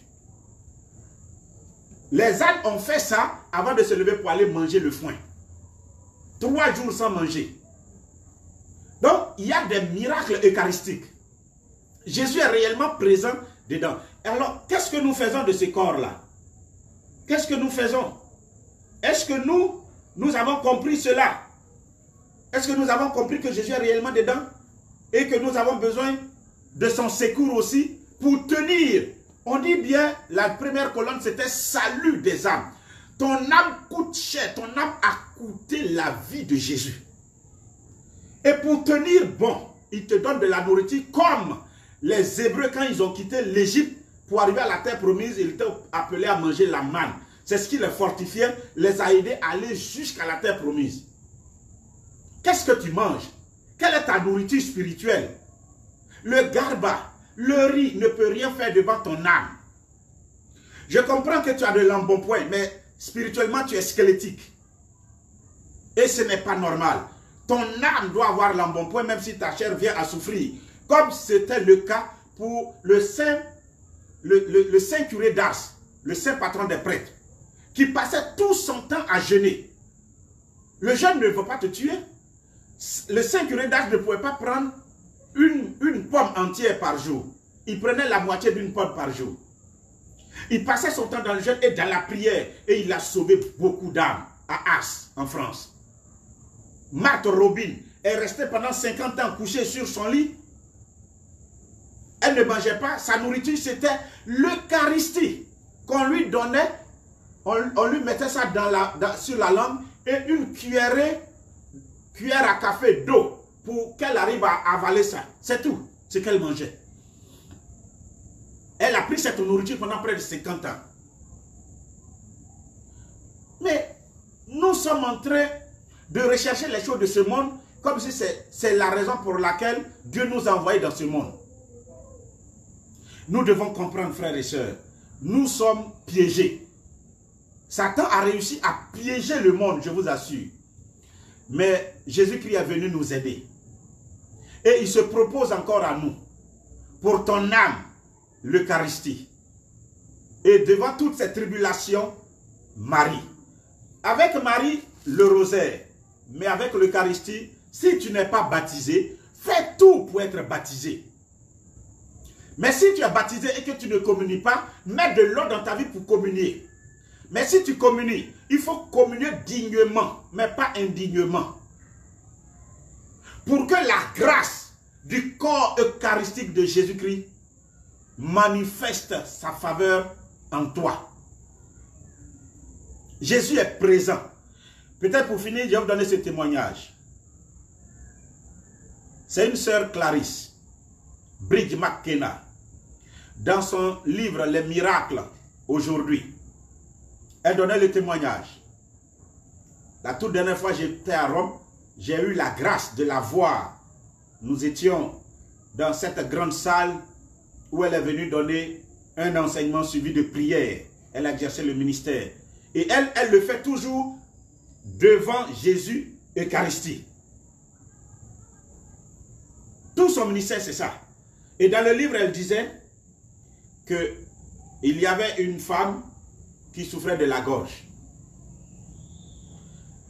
[SPEAKER 1] Les ânes ont fait ça avant de se lever pour aller manger le foin. 3 jours sans manger. Donc, il y a des miracles eucharistiques. Jésus est réellement présent dedans. Alors, qu'est-ce que nous faisons de ces corps-là? Qu'est-ce que nous faisons? Est-ce que nous avons compris cela? Est-ce que nous avons compris que Jésus est réellement dedans? Et que nous avons besoin de son secours aussi pour tenir. On dit bien, la première colonne, c'était salut des âmes. Ton âme coûte cher, ton âme a coûté la vie de Jésus. Et pour tenir bon, il te donne de la nourriture comme les Hébreux, quand ils ont quitté l'Égypte pour arriver à la terre promise, ils étaient appelés à manger la manne. C'est ce qui les fortifiait, les a aidés à aller jusqu'à la terre promise. Qu'est-ce que tu manges? Quelle est ta nourriture spirituelle? Le garba, le riz ne peut rien faire devant ton âme. Je comprends que tu as de l'embonpoint, mais spirituellement tu es squelettique. Et ce n'est pas normal. Ton âme doit avoir l'embonpoint même si ta chair vient à souffrir. Comme c'était le cas pour le saint curé d'Ars, le saint patron des prêtres, qui passait tout son temps à jeûner. Le jeûne ne veut pas te tuer. Le saint curé d'Ars ne pouvait pas prendre une pomme entière par jour. Il prenait la moitié d'une pomme par jour. Il passait son temps dans le jeûne et dans la prière. Et il a sauvé beaucoup d'âmes à Ars, en France. Marthe Robin est restée pendant 50 ans couchée sur son lit. Elle ne mangeait pas. Sa nourriture, c'était l'Eucharistie qu'on lui donnait. On lui mettait ça sur la langue et une cuillère à café d'eau pour qu'elle arrive à avaler ça. C'est tout ce qu'elle mangeait. Elle a pris cette nourriture pendant près de 50 ans. Mais nous sommes en train de rechercher les choses de ce monde comme si c'est la raison pour laquelle Dieu nous a envoyés dans ce monde. Nous devons comprendre, frères et sœurs, nous sommes piégés. Satan a réussi à piéger le monde, je vous assure. Mais Jésus-Christ est venu nous aider. Et il se propose encore à nous, pour ton âme, l'Eucharistie. Et devant toutes ces tribulations, Marie. Avec Marie, le rosaire. Mais avec l'Eucharistie, si tu n'es pas baptisé, fais tout pour être baptisé. Mais si tu es baptisé et que tu ne communies pas, mets de l'eau dans ta vie pour communier. Mais si tu communies, il faut communier dignement, mais pas indignement. Pour que la grâce du corps eucharistique de Jésus-Christ manifeste sa faveur en toi. Jésus est présent. Peut-être pour finir, je vais vous donner ce témoignage. C'est une sœur Clarisse, Bridge McKenna, dans son livre Les miracles aujourd'hui. Elle donnait le témoignage. La toute dernière fois j'étais à Rome, j'ai eu la grâce de la voir. Nous étions dans cette grande salle où elle est venue donner un enseignement suivi de prière. elle a exercé le ministère. Et elle le fait toujours devant Jésus, Eucharistie. Tout son ministère, c'est ça. Et dans le livre, elle disait qu'il y avait une femme qui souffrait de la gorge.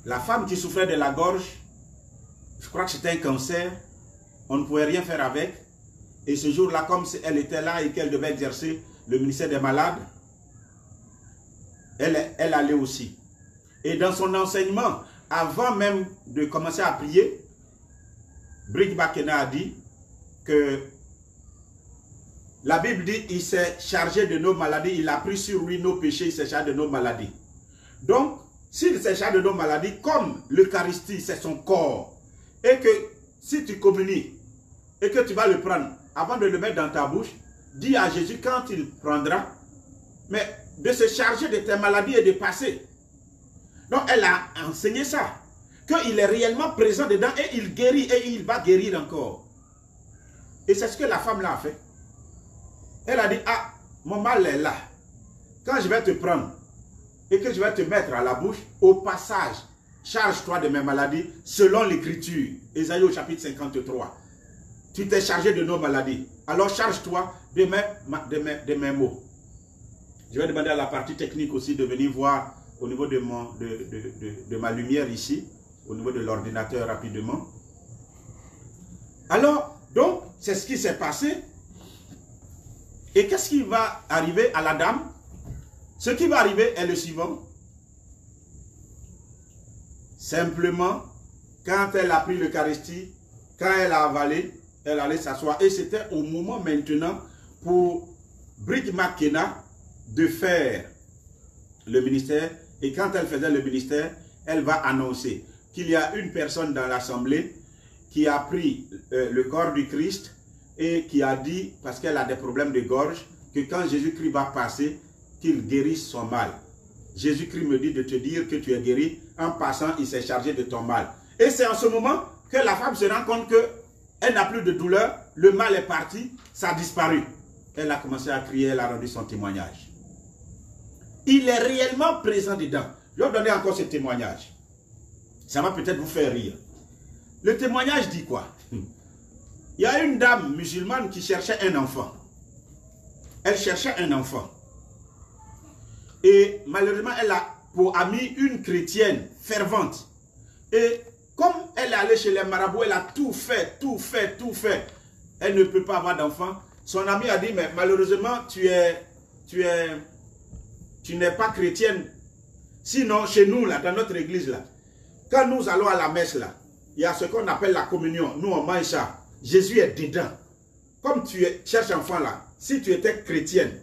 [SPEAKER 1] La femme qui souffrait de la gorge, je crois que c'était un cancer, on ne pouvait rien faire avec. Et ce jour-là, comme elle était là et qu'elle devait exercer le ministère des malades, elle allait aussi. Et dans son enseignement, avant même de commencer à prier, Brigid McKenna a dit que la Bible dit qu'il s'est chargé de nos maladies, il a pris sur lui nos péchés, il s'est chargé de nos maladies. Donc, s'il s'est chargé de nos maladies, comme l'Eucharistie, c'est son corps, et que si tu communies, et que tu vas le prendre, avant de le mettre dans ta bouche, dis à Jésus quand il prendra, mais de se charger de tes maladies et de passer. Donc, elle a enseigné ça, qu'il est réellement présent dedans et il guérit et il va guérir encore. Et c'est ce que la femme là a fait. Elle a dit, ah, mon mal est là. Quand je vais te prendre et que je vais te mettre à la bouche, au passage, charge-toi de mes maladies selon l'écriture. Ésaïe au chapitre 53. Tu t'es chargé de nos maladies. Alors charge-toi de mes mots. Je vais demander à la partie technique aussi de venir voir au niveau de ma lumière ici, au niveau de l'ordinateur rapidement. Alors, donc, c'est ce qui s'est passé. Et qu'est-ce qui va arriver à la dame? Ce qui va arriver est le suivant. Simplement, quand elle a pris l'Eucharistie, quand elle a avalé, elle allait s'asseoir. Et c'était au moment maintenant pour Brigid McKenna de faire le ministère. Et quand elle faisait le ministère, elle va annoncer qu'il y a une personne dans l'assemblée qui a pris le corps du Christ et qui a dit, parce qu'elle a des problèmes de gorge, que quand Jésus-Christ va passer, qu'il guérisse son mal. Jésus-Christ me dit de te dire que tu es guéri. En passant, il s'est chargé de ton mal. Et c'est en ce moment que la femme se rend compte qu'elle n'a plus de douleur, le mal est parti, ça a disparu. Elle a commencé à crier, elle a rendu son témoignage. Il est réellement présent dedans. Je vais donner encore ce témoignage. Ça va peut-être vous faire rire. Le témoignage dit quoi? Il y a une dame musulmane qui cherchait un enfant. Elle cherchait un enfant. Et malheureusement, elle a pour amie une chrétienne fervente. Et comme elle est allée chez les marabouts, elle a tout fait. Elle ne peut pas avoir d'enfant. Son ami a dit, mais malheureusement, tu n'es pas chrétienne. Sinon, chez nous, là, dans notre église, là, quand nous allons à la messe, là, il y a ce qu'on appelle la communion. Nous, on mange ça. Jésus est dedans. Comme tu cherches un enfant, là, si tu étais chrétienne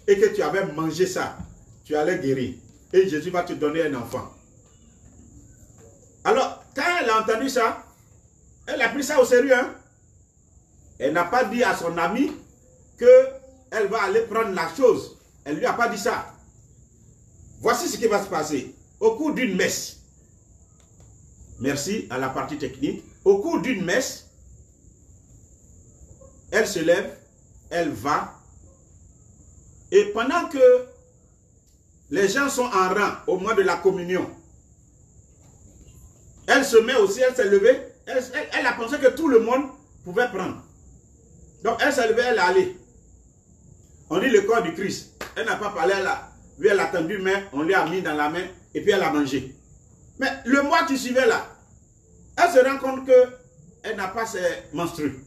[SPEAKER 1] et que tu avais mangé ça, tu allais guérir. Et Jésus va te donner un enfant. Alors, quand elle a entendu ça, elle a pris ça au sérieux. Hein? Elle n'a pas dit à son ami qu'elle va aller prendre la chose. Elle ne lui a pas dit ça. Voici ce qui va se passer. Au cours d'une messe, merci à la partie technique, au cours d'une messe, elle se lève, elle va, et pendant que les gens sont en rang au moment de la communion, elle se met aussi, elle s'est levée, elle a pensé que tout le monde pouvait prendre. Donc elle s'est levée, elle est allée. On dit le corps du Christ. Elle n'a pas parlé, elle a tendu main, on lui a mis dans la main, et puis elle a mangé. Mais le mois qui suivait là, elle se rend compte qu'elle n'a pas ses menstrues.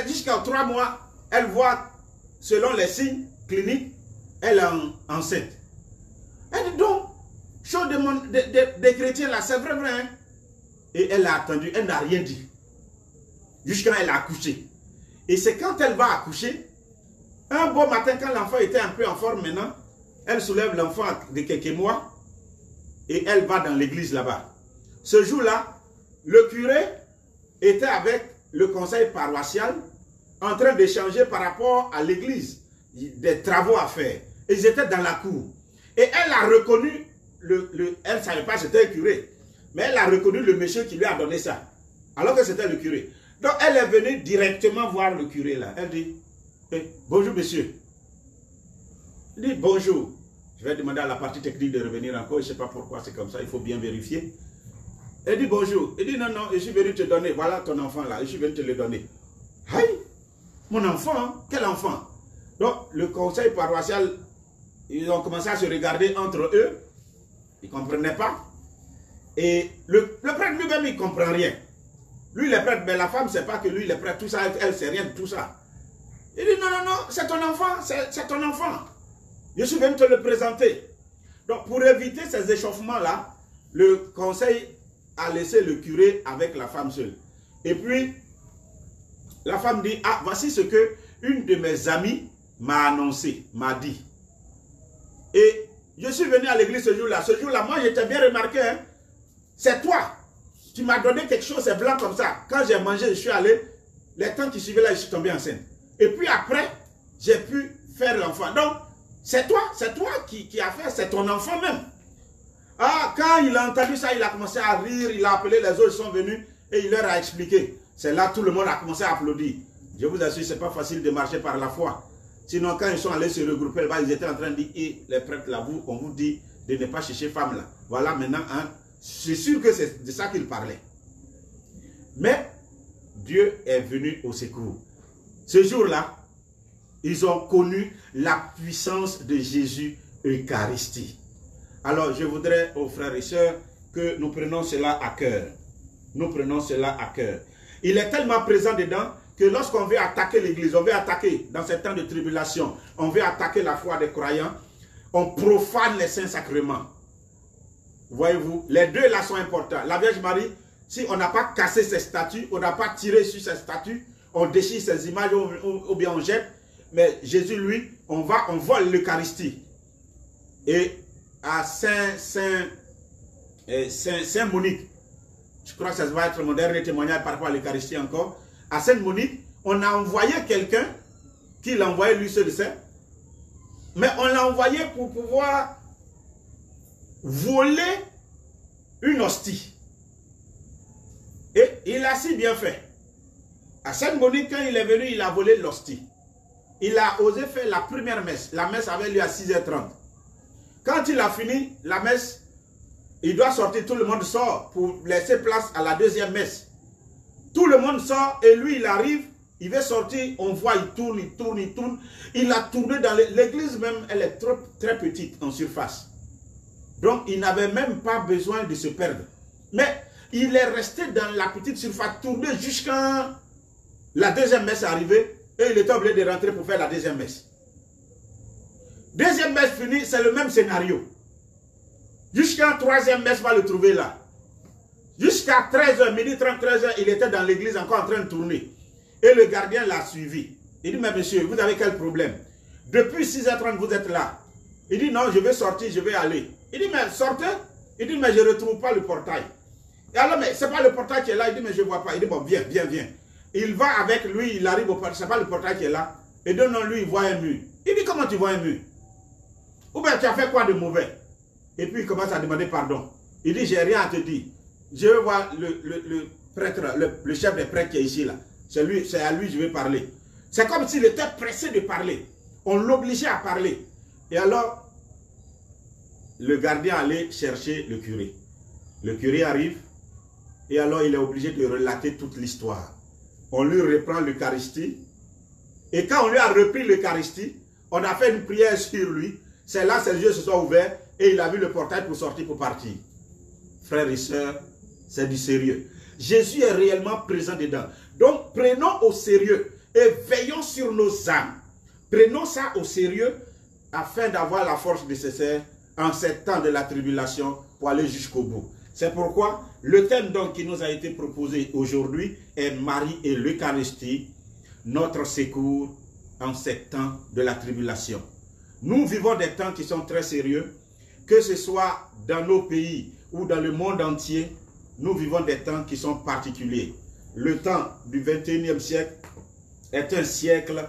[SPEAKER 1] Jusqu'à 3 mois, elle voit, selon les signes cliniques, elle est enceinte. Elle dit donc, chose des chrétiens là, c'est vrai, hein? Et elle a attendu, elle n'a rien dit. Jusqu'à quand elle a accouché. Et c'est quand elle va accoucher, un beau matin, quand l'enfant était un peu en forme maintenant, elle soulève l'enfant de quelques mois et elle va dans l'église là-bas. Ce jour-là, le curé était avec le conseil paroissial en train d'échanger par rapport à l'église, des travaux à faire. Ils étaient dans la cour. Et elle a reconnu, elle ne savait pas que c'était un curé, mais elle a reconnu le monsieur qui lui a donné ça, alors que c'était le curé. Donc elle est venue directement voir le curé là. Elle dit, bonjour monsieur. Il dit bonjour. Je vais demander à la partie technique de revenir encore. Je ne sais pas pourquoi c'est comme ça. Il faut bien vérifier. Il dit bonjour. Il dit non, non, je suis venu te donner. Voilà ton enfant là. Je suis venu te le donner. Aïe, mon enfant, quel enfant? Donc, le conseil paroissial, ils ont commencé à se regarder entre eux. Ils ne comprenaient pas. Et le prêtre lui-même, il ne comprend rien. Lui, il est prêtre, mais la femme ne sait pas que lui, il est prêtre. Tout ça, elle ne sait rien de tout ça. Il dit non, non, non, c'est ton enfant, c'est ton enfant. Je suis venu te le présenter. Donc, pour éviter ces échauffements-là, le conseil a laissé le curé avec la femme seule. Et puis, la femme dit, ah, voici ce que une de mes amies m'a annoncé, m'a dit. Et je suis venu à l'église ce jour-là. Ce jour-là, moi, j'étais bien remarqué, hein, c'est toi. Tu m'as donné quelque chose, c'est blanc comme ça. Quand j'ai mangé, je suis allé, les temps qui suivaient là, je suis tombé enceinte. Et puis après, j'ai pu faire l'enfant. Donc, c'est toi qui as fait, c'est ton enfant même. Ah, quand il a entendu ça, il a commencé à rire, il a appelé les autres, ils sont venus et il leur a expliqué. C'est là tout le monde a commencé à applaudir. Je vous assure, ce n'est pas facile de marcher par la foi. Sinon, quand ils sont allés se regrouper, ils étaient en train de dire, et les prêtres là, on vous dit de ne pas chercher femme là. Voilà maintenant, hein, c'est sûr que c'est de ça qu'il parlait. Mais Dieu est venu au secours. Ce jour-là, ils ont connu la puissance de Jésus Eucharistie. Alors, je voudrais, aux frères et sœurs, que nous prenions cela à cœur. Nous prenons cela à cœur. Il est tellement présent dedans que lorsqu'on veut attaquer l'Église, on veut attaquer dans ces temps de tribulation, on veut attaquer la foi des croyants, on profane les saints sacrements. Voyez-vous, les deux là sont importants. La Vierge Marie, si on n'a pas cassé ses statues, on n'a pas tiré sur ses statues, on déchire ses images ou bien on jette, mais Jésus, lui, on vole l'Eucharistie. Et à Saint-Monique, je crois que ça va être mon dernier témoignage par rapport à l'Eucharistie encore. À Sainte-Monique, on a envoyé quelqu'un, qui l'a envoyé lui seul sait, mais on l'a envoyé pour pouvoir voler une hostie. Et il a si bien fait. À Sainte-Monique, quand il est venu, il a volé l'hostie. Il a osé faire la première messe. La messe avait lieu à 6h30. Quand il a fini la messe, il doit sortir, tout le monde sort pour laisser place à la deuxième messe. Tout le monde sort et lui, il arrive, il veut sortir, on voit, il tourne, il tourne, il tourne. Il a tourné dans l'église même, elle est très petite en surface. Donc, il n'avait même pas besoin de se perdre. Mais il est resté dans la petite surface, tourné jusqu'à la deuxième messe arrivée et il était obligé de rentrer pour faire la deuxième messe. Deuxième messe finie, c'est le même scénario. Jusqu'à la troisième messe, va le trouver là. Jusqu'à 13h, midi 30, 13h, il était dans l'église encore en train de tourner. Et le gardien l'a suivi. Il dit, mais monsieur, vous avez quel problème? Depuis 6h30, vous êtes là. Il dit, non, je vais sortir, je vais aller. Il dit, mais sortez. Il dit, mais je ne retrouve pas le portail. Et alors, mais ce n'est pas le portail qui est là. Il dit, mais je ne vois pas. Il dit, bon, viens, viens, viens. Il va avec lui, il arrive au portail. Ce n'est pas le portail qui est là. Et donc, non, lui, il voit un mur. Il dit, comment tu vois un mur? Ou bien tu as fait quoi de mauvais? Et puis il commence à demander pardon. Il dit, j'ai rien à te dire. Je veux voir le prêtre, le chef des prêtres qui est ici là. C'est à lui que je vais parler. C'est comme s'il était pressé de parler. On l'obligeait à parler. Et alors, le gardien allait chercher le curé. Le curé arrive. Et alors, il est obligé de relater toute l'histoire. On lui reprend l'Eucharistie. Et quand on lui a repris l'Eucharistie, on a fait une prière sur lui. C'est là, ses yeux se sont ouverts et il a vu le portail pour sortir, pour partir. Frères et sœurs, c'est du sérieux. Jésus est réellement présent dedans. Donc, prenons au sérieux et veillons sur nos âmes. Prenons ça au sérieux afin d'avoir la force nécessaire en ces temps de la tribulation pour aller jusqu'au bout. C'est pourquoi le thème donc qui nous a été proposé aujourd'hui est Marie et l'Eucharistie, notre secours en ces temps de la tribulation. Nous vivons des temps qui sont très sérieux, que ce soit dans nos pays ou dans le monde entier, nous vivons des temps qui sont particuliers. Le temps du 21e siècle est un siècle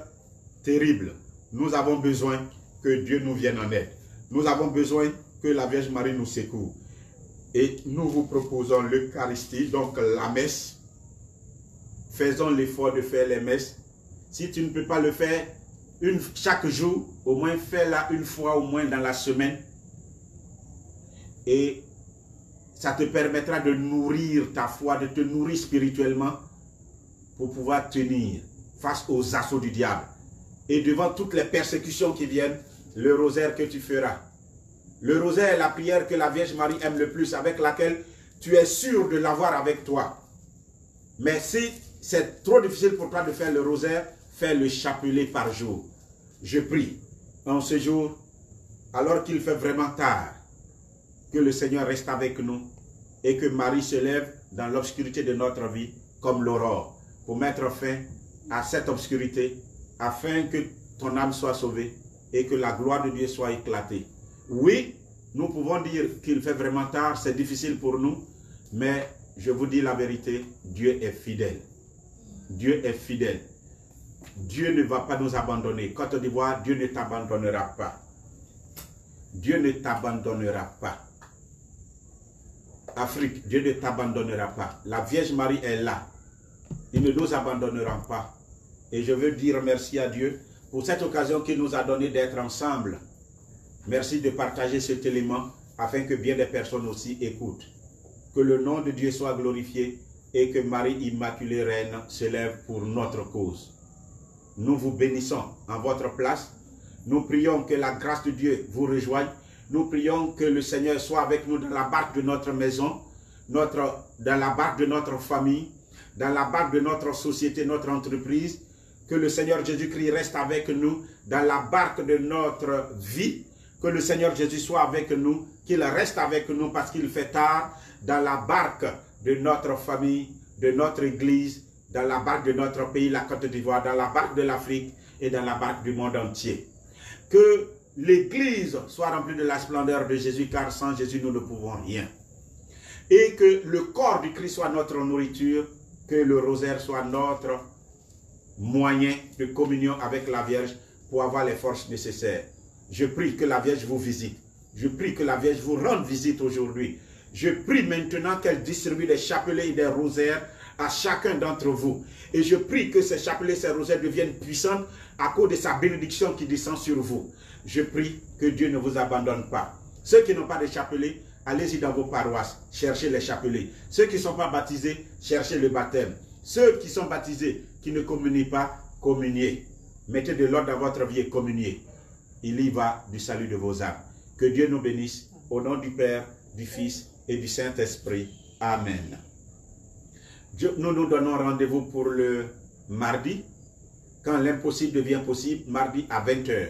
[SPEAKER 1] terrible. Nous avons besoin que Dieu nous vienne en aide. Nous avons besoin que la Vierge Marie nous secoue. Et nous vous proposons l'Eucharistie, donc la messe. Faisons l'effort de faire les messes. Si tu ne peux pas le faire, chaque jour, au moins fais-la une fois au moins dans la semaine. Et ça te permettra de nourrir ta foi, de te nourrir spirituellement pour pouvoir tenir face aux assauts du diable. Et devant toutes les persécutions qui viennent, le rosaire que tu feras. Le rosaire est la prière que la Vierge Marie aime le plus, avec laquelle tu es sûr de l'avoir avec toi. Mais si c'est trop difficile pour toi de faire le rosaire, fais le chapelet par jour. Je prie en ce jour, alors qu'il fait vraiment tard, que le Seigneur reste avec nous et que Marie se lève dans l'obscurité de notre vie comme l'aurore, pour mettre fin à cette obscurité, afin que ton âme soit sauvée et que la gloire de Dieu soit éclatée. Oui, nous pouvons dire qu'il fait vraiment tard, c'est difficile pour nous, mais je vous dis la vérité, Dieu est fidèle. Dieu est fidèle. Dieu ne va pas nous abandonner. Côte d'Ivoire, Dieu ne t'abandonnera pas. Dieu ne t'abandonnera pas. Afrique, Dieu ne t'abandonnera pas. La Vierge Marie est là. Il ne nous abandonnera pas. Et je veux dire merci à Dieu pour cette occasion qu'il nous a donné d'être ensemble. Merci de partager cet élément afin que bien des personnes aussi écoutent. Que le nom de Dieu soit glorifié et que Marie Immaculée Reine se lève pour notre cause. Nous vous bénissons en votre place. Nous prions que la grâce de Dieu vous rejoigne. Nous prions que le Seigneur soit avec nous dans la barque de notre maison, dans la barque de notre famille, dans la barque de notre société, notre entreprise. Que le Seigneur Jésus-Christ reste avec nous dans la barque de notre vie. Que le Seigneur Jésus soit avec nous, qu'il reste avec nous parce qu'il fait tard, dans la barque de notre famille, de notre église, dans la barque de notre pays, la Côte d'Ivoire, dans la barque de l'Afrique et dans la barque du monde entier. Que l'église soit remplie de la splendeur de Jésus, car sans Jésus nous ne pouvons rien. Et que le corps du Christ soit notre nourriture, que le rosaire soit notre moyen de communion avec la Vierge pour avoir les forces nécessaires. Je prie que la Vierge vous visite. Je prie que la Vierge vous rende visite aujourd'hui. Je prie maintenant qu'elle distribue des chapelets et des rosaires à chacun d'entre vous. Et je prie que ces chapelets et ces rosaires deviennent puissants à cause de sa bénédiction qui descend sur vous. Je prie que Dieu ne vous abandonne pas. Ceux qui n'ont pas de chapelet, allez-y dans vos paroisses, cherchez les chapelets. Ceux qui ne sont pas baptisés, cherchez le baptême. Ceux qui sont baptisés, qui ne communient pas, communiez. Mettez de l'ordre dans votre vie et communiez. Il y va du salut de vos âmes. Que Dieu nous bénisse. Au nom du Père, du Fils et du Saint-Esprit. Amen. Nous nous donnons rendez-vous pour le mardi, quand l'impossible devient possible, mardi à 20 h.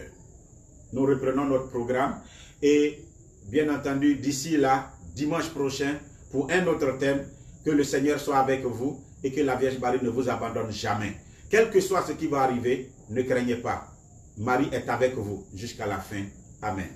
[SPEAKER 1] Nous reprenons notre programme et bien entendu, d'ici là, dimanche prochain, pour un autre thème, que le Seigneur soit avec vous et que la Vierge Marie ne vous abandonne jamais. Quel que soit ce qui va arriver, ne craignez pas. Marie est avec vous jusqu'à la fin. Amen.